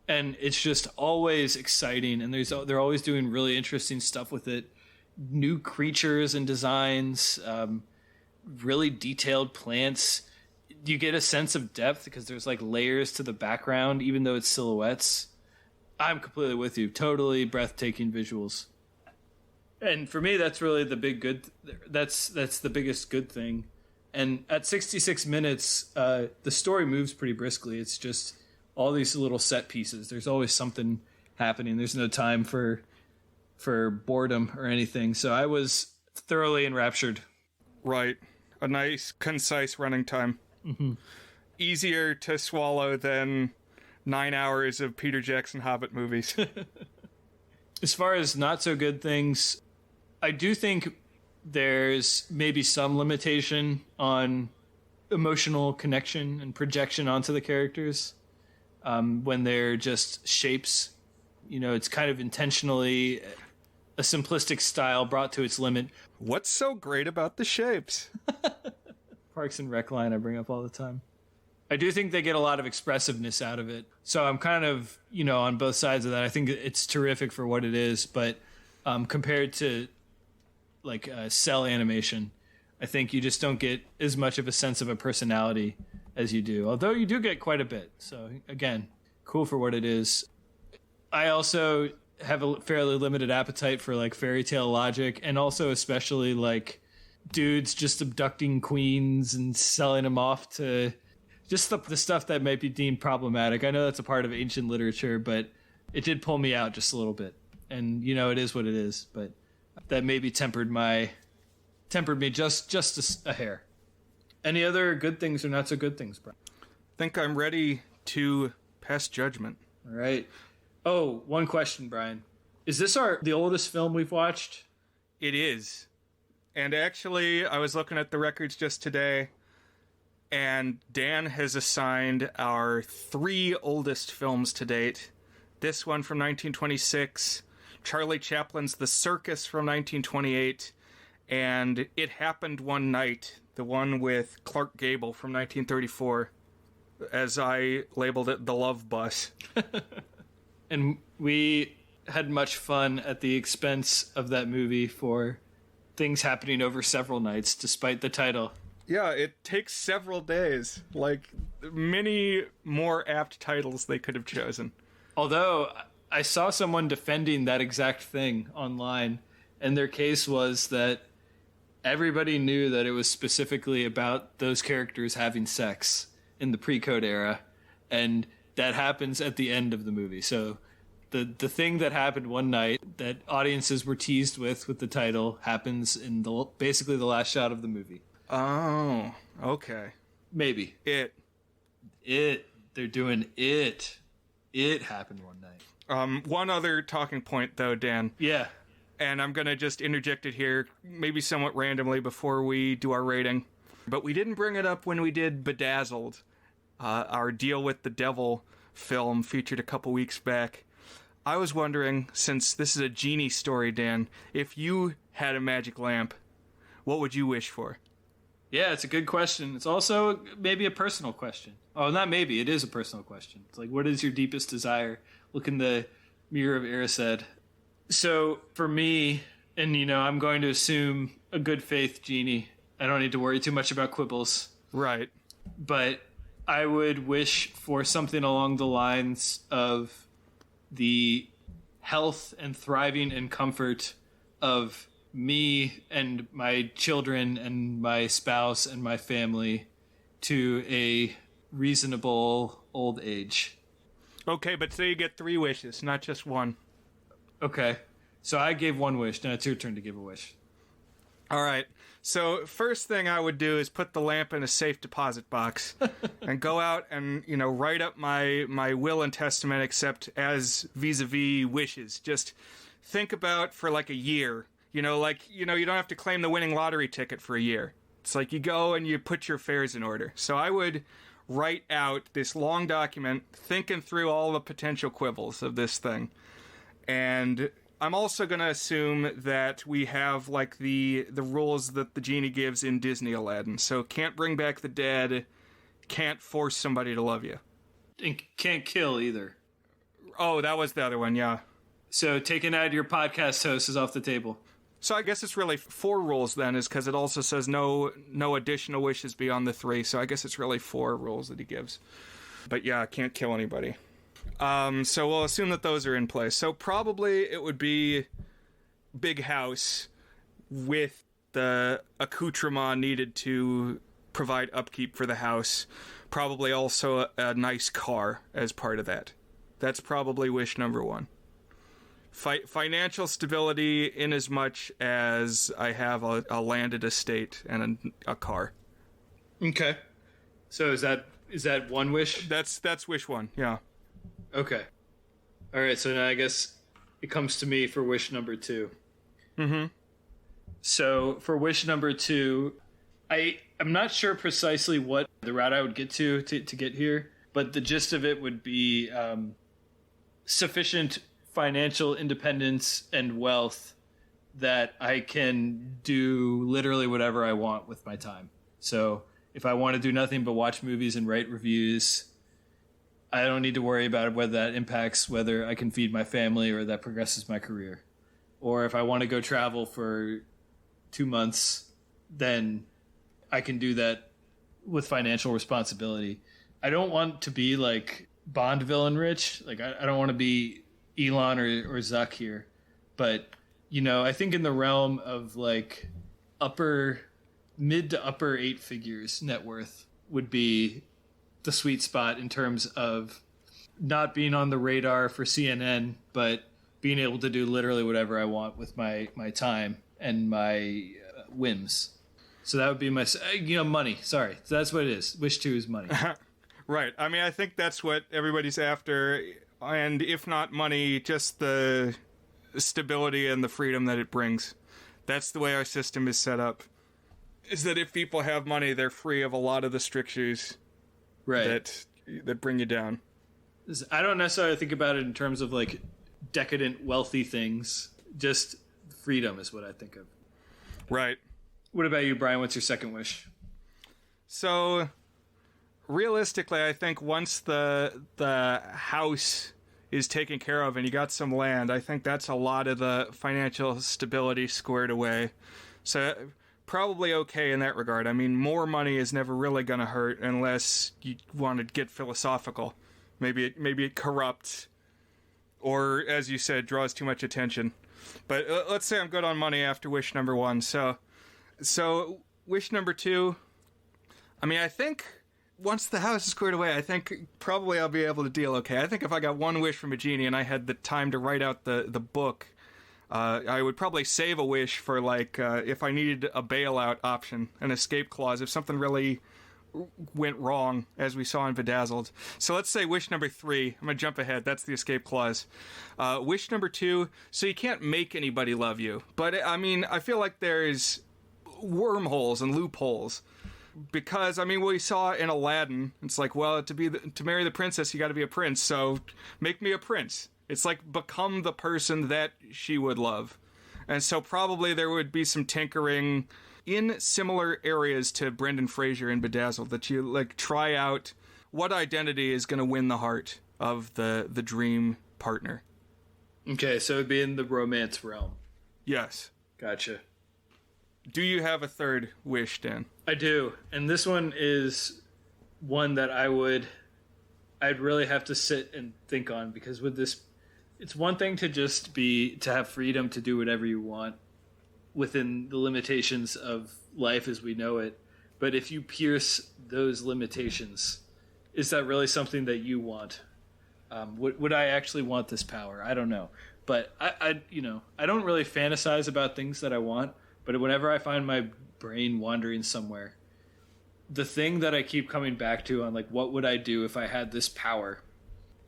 And it's just always exciting, and they're always doing really interesting stuff with it. New creatures and designs, really detailed plants. You get a sense of depth because there's like layers to the background, even though it's silhouettes. I'm completely with you. Totally breathtaking visuals. And for me, that's really the big good. That's the biggest good thing. And at 66 minutes, the story moves pretty briskly. It's just all these little set pieces. There's always something happening. There's no time for boredom or anything. So I was thoroughly enraptured. Right. A nice, concise running time. Mm-hmm. Easier to swallow than 9 hours of Peter Jackson Hobbit movies. As far as not so good things, I do think there's maybe some limitation on emotional connection and projection onto the characters when they're just shapes. You know, it's kind of intentionally a simplistic style brought to its limit. What's so great about the shapes? Parks and Rec line I bring up all the time. I do think they get a lot of expressiveness out of it. So I'm kind of, you know, on both sides of that. I think it's terrific for what it is, but compared to like cell animation, I think you just don't get as much of a sense of a personality as you do. Although you do get quite a bit. So again, cool for what it is. I also have a fairly limited appetite for like fairy tale logic, and also especially like dudes just abducting queens and selling them off to just the stuff that might be deemed problematic. I know that's a part of ancient literature, but it did pull me out just a little bit. And, you know, it is what it is. But that maybe tempered me just a hair. Any other good things or not so good things, Brian? I think I'm ready to pass judgment. All right. Oh, one question, Brian. Is this the oldest film we've watched? It is. And actually, I was looking at the records just today, and Dan has assigned our 3 oldest films to date. This one from 1926, Charlie Chaplin's The Circus from 1928, and It Happened One Night, the one with Clark Gable from 1934, as I labeled it, The Love Bus. And we had much fun at the expense of that movie for things happening over several nights, despite the title. Yeah, it takes several days. Like, many more apt titles they could have chosen. Although, I saw someone defending that exact thing online, and their case was that everybody knew that it was specifically about those characters having sex in the pre-code era, and that happens at the end of the movie. So the thing that happened one night that audiences were teased with the title happens in basically the last shot of the movie. Oh, okay. Maybe. It. They're doing it. It happened one night. One other talking point, though, Dan. Yeah. And I'm going to just interject it here, maybe somewhat randomly before we do our rating. But we didn't bring it up when we did Bedazzled, our Deal with the Devil film featured a couple weeks back. I was wondering, since this is a genie story, Dan, if you had a magic lamp, what would you wish for? Yeah, it's a good question. It's also maybe a personal question. Oh, not maybe. It is a personal question. It's like, what is your deepest desire? Look in the mirror of Erised. So for me, and, you know, I'm going to assume a good faith genie. I don't need to worry too much about quibbles. Right. But I would wish for something along the lines of the health and thriving and comfort of me and my children and my spouse and my family to a reasonable old age. Okay, but say you get 3 wishes, not just one. Okay. So I gave one wish. Now it's your turn to give a wish. All right. So first thing I would do is put the lamp in a safe deposit box and go out and, you know, write up my will and testament, except as vis-a-vis wishes. Just think about for like a year. You know, like, you know, you don't have to claim the winning lottery ticket for a year. It's like you go and you put your affairs in order. So I would write out this long document, thinking through all the potential quibbles of this thing. And I'm also going to assume that we have, like, the rules that the genie gives in Disney Aladdin. So can't bring back the dead, can't force somebody to love you. And can't kill either. Oh, that was the other one, yeah. So taking out your podcast host is off the table. So I guess it's really 4 rules then, is because it also says no additional wishes beyond the 3. So I guess it's really 4 rules that he gives. But yeah, can't kill anybody. So we'll assume that those are in place. So probably it would be big house with the accoutrement needed to provide upkeep for the house. Probably also a nice car as part of that. That's probably wish number 1. Financial stability in as much as I have a landed estate and a car. Okay. So is that one wish? That's wish 1, yeah. Okay. All right, so now I guess it comes to me for wish number 2. Mm-hmm. So for wish number 2, I'm not sure precisely what the route I would get to get here, but the gist of it would be sufficient financial independence and wealth that I can do literally whatever I want with my time. So if I want to do nothing but watch movies and write reviews, I don't need to worry about whether that impacts whether I can feed my family or that progresses my career. Or if I want to go travel for 2 months, then I can do that with financial responsibility. I don't want to be like Bond villain rich. Like I don't want to be Elon or Zuck here. But, you know, I think in the realm of like mid to upper 8 figures net worth would be the sweet spot in terms of not being on the radar for CNN, but being able to do literally whatever I want with my time and my whims. So that would be my, money. Sorry. So that's what it is. Wish 2 is money. Right. I mean, I think that's what everybody's after. And if not money, just the stability and the freedom that it brings. That's the way our system is set up. Is that if people have money, they're free of a lot of the strictures that bring you down. I don't necessarily think about it in terms of like decadent, wealthy things. Just freedom is what I think of. Right. What about you, Brian? What's your second wish? So, realistically, I think once the house is taken care of and you got some land, I think that's a lot of the financial stability squared away. So, probably okay in that regard. I mean, more money is never really going to hurt unless you want to get philosophical. Maybe it corrupts, or as you said, draws too much attention. But let's say I'm good on money after wish number 1. So wish number 2, I mean, I think once the house is squared away, I think probably I'll be able to deal okay. I think if I got one wish from a genie and I had the time to write out the book, I would probably save a wish for, like, if I needed a bailout option, an escape clause, if something really went wrong, as we saw in Bedazzled. So let's say wish number 3. I'm going to jump ahead. That's the escape clause. Wish number 2, so you can't make anybody love you. But, I mean, I feel like there's wormholes and loopholes. Because, I mean, we saw in Aladdin, it's like, well, to marry the princess, you got to be a prince, so make me a prince. It's like, become the person that she would love. And so probably there would be some tinkering in similar areas to Brendan Fraser in Bedazzled, that you, like, try out what identity is going to win the heart of the dream partner. Okay, so it'd be in the romance realm. Yes. Gotcha. Do you have a third wish, Dan? I do. And this one is one that I'd really have to sit and think on, because with this, it's one thing to have freedom to do whatever you want within the limitations of life as we know it. But if you pierce those limitations, is that really something that you want? Would I actually want this power? I don't know. But I don't really fantasize about things that I want. But whenever I find my brain wandering somewhere, the thing that I keep coming back to on, like, what would I do if I had this power,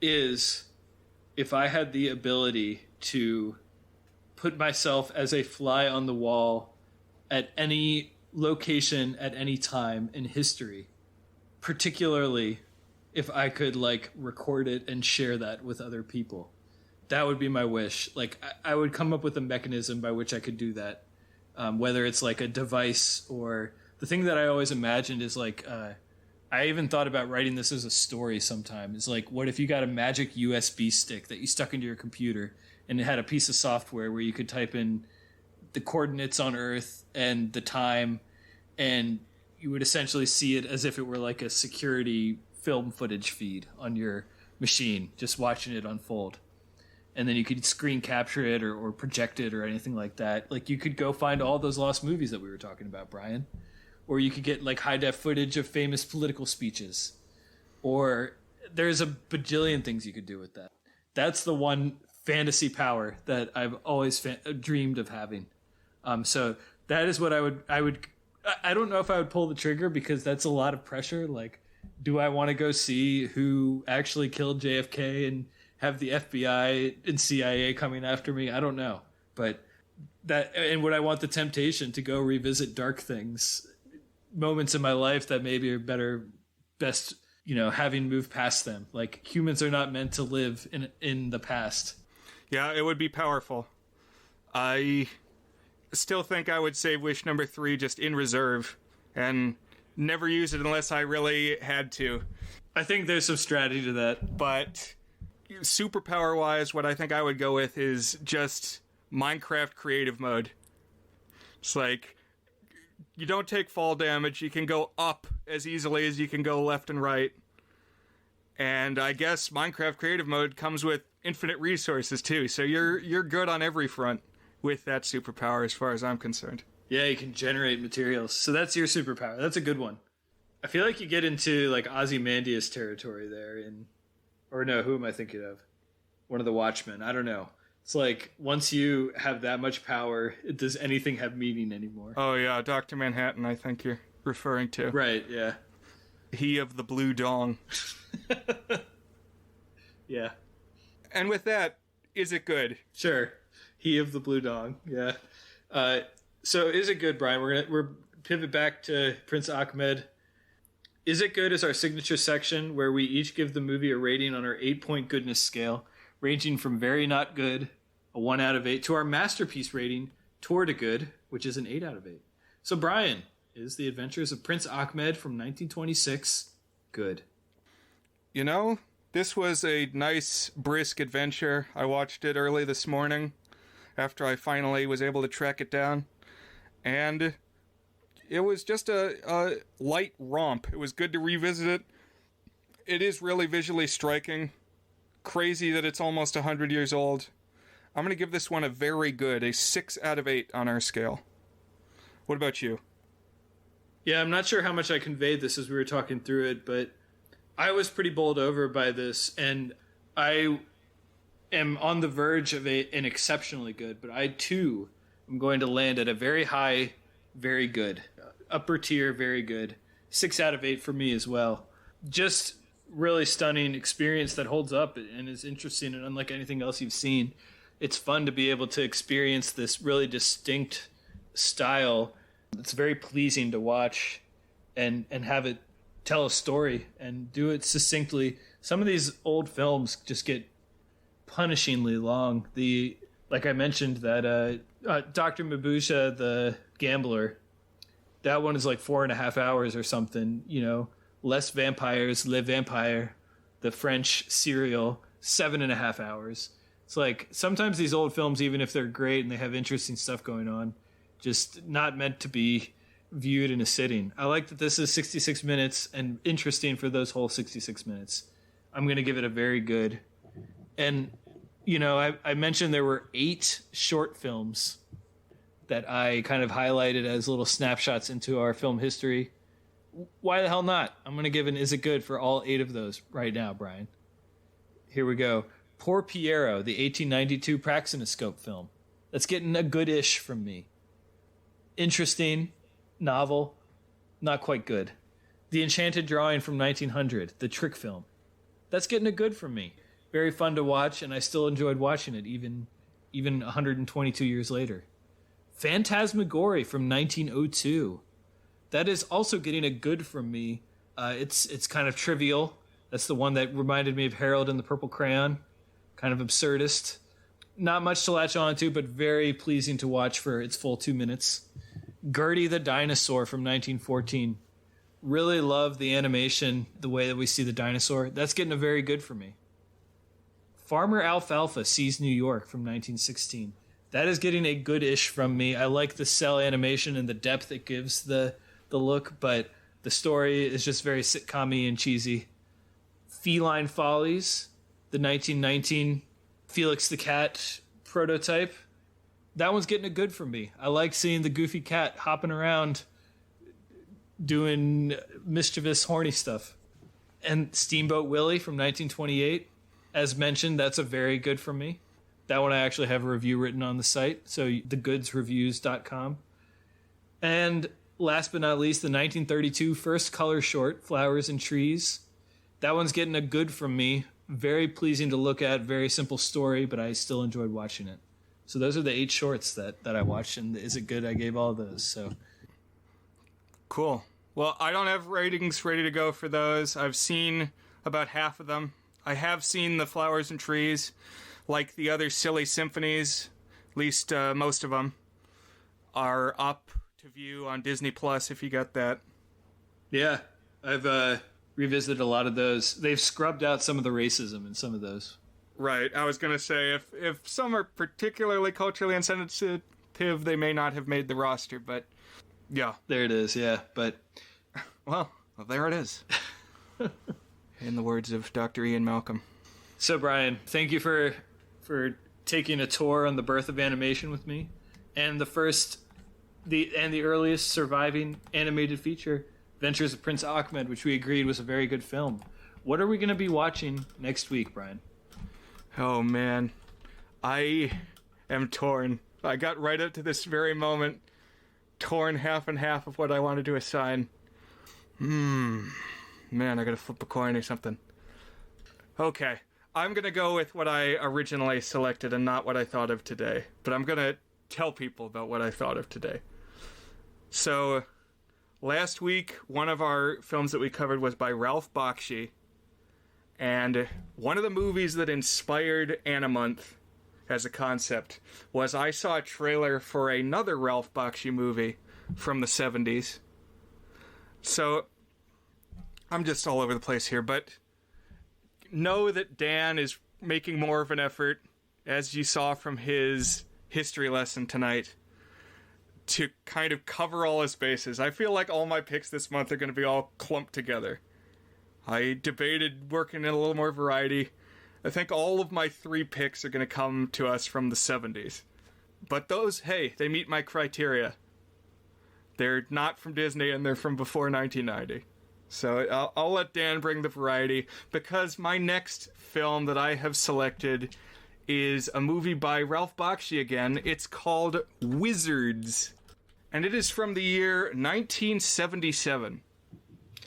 is if I had the ability to put myself as a fly on the wall at any location at any time in history, particularly if I could, like, record it and share that with other people. That would be my wish. Like, I would come up with a mechanism by which I could do that. Whether it's like a device, or the thing that I always imagined is like, I even thought about writing this as a story sometime. It's like, what if you got a magic USB stick that you stuck into your computer, and it had a piece of software where you could type in the coordinates on Earth and the time, and you would essentially see it as if it were like a security film footage feed on your machine, just watching it unfold. And then you could screen capture it or project it or anything like that. Like, you could go find all those lost movies that we were talking about, Brian. Or you could get, like, high-def footage of famous political speeches. Or there's a bajillion things you could do with that. That's the one fantasy power that I've always dreamed of having. So that is what I don't know if I would pull the trigger, because that's a lot of pressure. Like, do I want to go see who actually killed JFK and have the FBI and CIA coming after me? I don't know. But that, and would I want the temptation to go revisit dark things, moments in my life that maybe are best, having moved past them. Like, humans are not meant to live in the past. Yeah, it would be powerful. I still think I would save wish number 3 just in reserve and never use it unless I really had to. I think there's some strategy to that. But superpower-wise, what I think I would go with is just Minecraft creative mode. It's like, you don't take fall damage, you can go up as easily as you can go left and right. And I guess Minecraft creative mode comes with infinite resources too, so you're good on every front with that superpower as far as I'm concerned. Yeah, you can generate materials. So that's your superpower. That's a good one. I feel like you get into like Ozymandias territory there or no, who am I thinking of? One of the Watchmen. I don't know. It's like, once you have that much power, does anything have meaning anymore? Oh yeah, Dr. Manhattan, I think you're referring to. Right, yeah. He of the blue dong. Yeah. And with that, is it good? Sure. He of the blue dong, yeah. So is it good, Brian? We're pivot back to Prince Achmed. Is it good is our signature section where we each give the movie a rating on our 8-point goodness scale, ranging from very not good, a 1 out of 8, to our masterpiece rating, toward a good, which is an 8 out of 8. So Brian, is The Adventures of Prince Achmed from 1926 good? This was a nice, brisk adventure. I watched it early this morning after I finally was able to track it down. And it was just a light romp. It was good to revisit it. It is really visually striking. Crazy that it's almost 100 years old. I'm going to give this one a very good, a 6 out of 8 on our scale. What about you? Yeah, I'm not sure how much I conveyed this as we were talking through it, but I was pretty bowled over by this, and I am on the verge of an exceptionally good, but I too am going to land at a very high, very good. Upper tier, very good. 6 out of 8 for me as well. Just really stunning experience that holds up and is interesting and unlike anything else you've seen. It's fun to be able to experience this really distinct style. It's very pleasing to watch and have it tell a story and do it succinctly. Some of these old films just get punishingly long. Like I mentioned, that Dr. Mabusha, the gambler, that one is like 4.5 hours or something. Less Vampires, Le Vampire, the French serial, 7.5 hours. It's like, sometimes these old films, even if they're great and they have interesting stuff going on, just not meant to be viewed in a sitting. I like that this is 66 minutes and interesting for those whole 66 minutes. I'm going to give it a very good. And, I mentioned there were 8 short films that I kind of highlighted as little snapshots into our film history. Why the hell not? I'm going to give an is it good for all 8 of those right now, Brian. Here we go. Poor Piero, the 1892 Praxinoscope film. That's getting a good-ish from me. Interesting. Novel, not quite good. The Enchanted Drawing from 1900, the trick film. That's getting a good from me. Very fun to watch, and I still enjoyed watching it even 122 years later. Phantasmagoria from 1902. That is also getting a good from me. It's kind of trivial. That's the one that reminded me of Harold and the Purple Crayon. Kind of absurdist. Not much to latch on to, but very pleasing to watch for its full 2 minutes. Gertie the Dinosaur from 1914. Really love the animation, the way that we see the dinosaur. That's getting a very good for me. Farmer Alfalfa Sees New York from 1916. That is getting a good-ish from me. I like the cell animation and the depth it gives the look, but the story is just very sitcom-y and cheesy. Feline Follies, the 1919 Felix the Cat prototype. That one's getting a good from me. I like seeing the goofy cat hopping around doing mischievous, horny stuff. And Steamboat Willie from 1928. As mentioned, that's a very good from me. That one I actually have a review written on the site, so thegoodsreviews.com. And last but not least, the 1932 first color short, Flowers and Trees. That one's getting a good from me. Very pleasing to look at, very simple story, but I still enjoyed watching it. So those are the 8 shorts that I watched, and Is It Good? I gave all of those. So Cool. Well, I don't have ratings ready to go for those. I've seen about half of them. I have seen The Flowers and Trees, like the other silly symphonies. At least most of them are up to view on Disney Plus if you got that. yeah, I've revisited a lot of those. They've scrubbed out some of the racism in some of those. Right. I was going to say, if some are particularly culturally insensitive, they may not have made the roster, but yeah. There it is, yeah. But Well, there it is. In the words of Dr. Ian Malcolm. so Brian, thank you for taking a tour on the birth of animation with me, and the earliest surviving animated feature, Adventures of Prince Achmed, which we agreed was a very good film. What are we going to be watching next week, Brian? Oh, man. I am torn. I got right up to this very moment, torn half and half of what I wanted to assign. Man, I gotta flip a coin or something. Okay, I'm gonna go with what I originally selected and not what I thought of today. But I'm gonna tell people about what I thought of today. So, last week, one of our films that we covered was by Ralph Bakshi. And one of the movies that inspired Animonth as a concept was I saw a trailer for another Ralph Bakshi movie from the 70s. So, I'm just all over the place here, but know that Dan is making more of an effort, as you saw from his history lesson tonight, to kind of cover all his bases. I feel like all my picks this month are going to be all clumped together. I debated working in a little more variety. I think all of my 3 picks are going to come to us from the 70s. But those, hey, they meet my criteria. They're not from Disney, and they're from before 1990. So I'll let Dan bring the variety, because my next film that I have selected is a movie by Ralph Bakshi again. It's called Wizards, and it is from the year 1977.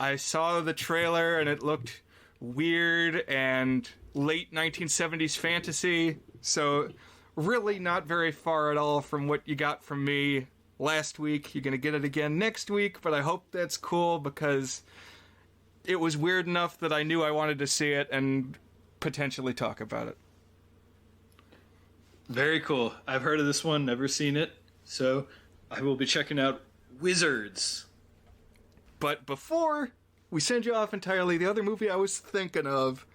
I saw the trailer, and it looked weird and late 1970s fantasy, so really not very far at all from what you got from me last week. You're going to get it again next week, but I hope that's cool, because it was weird enough that I knew I wanted to see it and potentially talk about it. Very cool. I've heard of this one, never seen it, so I will be checking out Wizards. But before we send you off entirely, the other movie I was thinking of,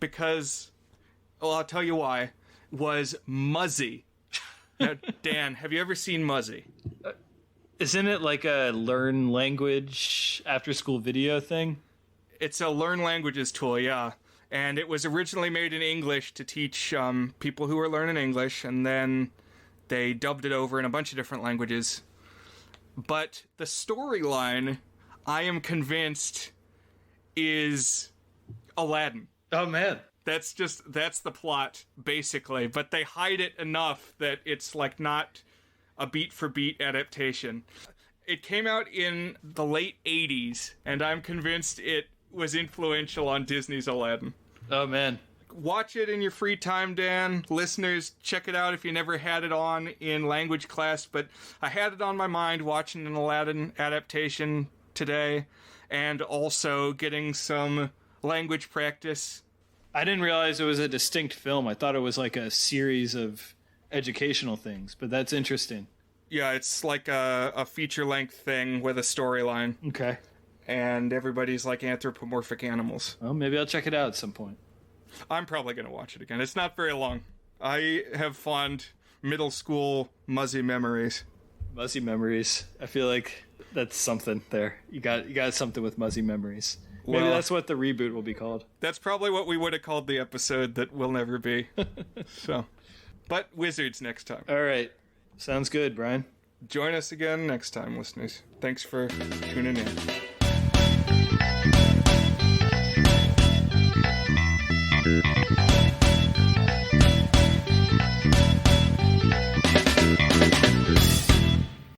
because, well, I'll tell you why, was Muzzy. Now, Dan, have you ever seen Muzzy? Isn't it like a learn language after school video thing? It's a learn languages tool, yeah. And it was originally made in English to teach people who are learning English, and then they dubbed it over in a bunch of different languages. But the storyline, I am convinced, is Aladdin. Oh, man. That's the plot, basically. But they hide it enough that it's like not a beat-for-beat adaptation. It came out in the late 80s, and I'm convinced it was influential on Disney's Aladdin. Oh, man. Watch it in your free time, Dan. Listeners, check it out if you never had it on in language class. But I had it on my mind watching an Aladdin adaptation today, and also getting some language practice. I didn't realize it was a distinct film. I thought it was like a series of educational things, but that's interesting. Yeah, it's like a feature-length thing with a storyline. Okay. And everybody's like anthropomorphic animals. Well, maybe I'll check it out at some point. I'm probably going to watch it again. It's not very long. I have fond middle school Muzzy memories. Muzzy memories. I feel like that's something there. You got something with Muzzy memories. Maybe that's what the reboot will be called. That's probably what we would have called the episode that will never be. So, but Wizards next time. All right. Sounds good, Brian. Join us again next time, listeners. Thanks for tuning in.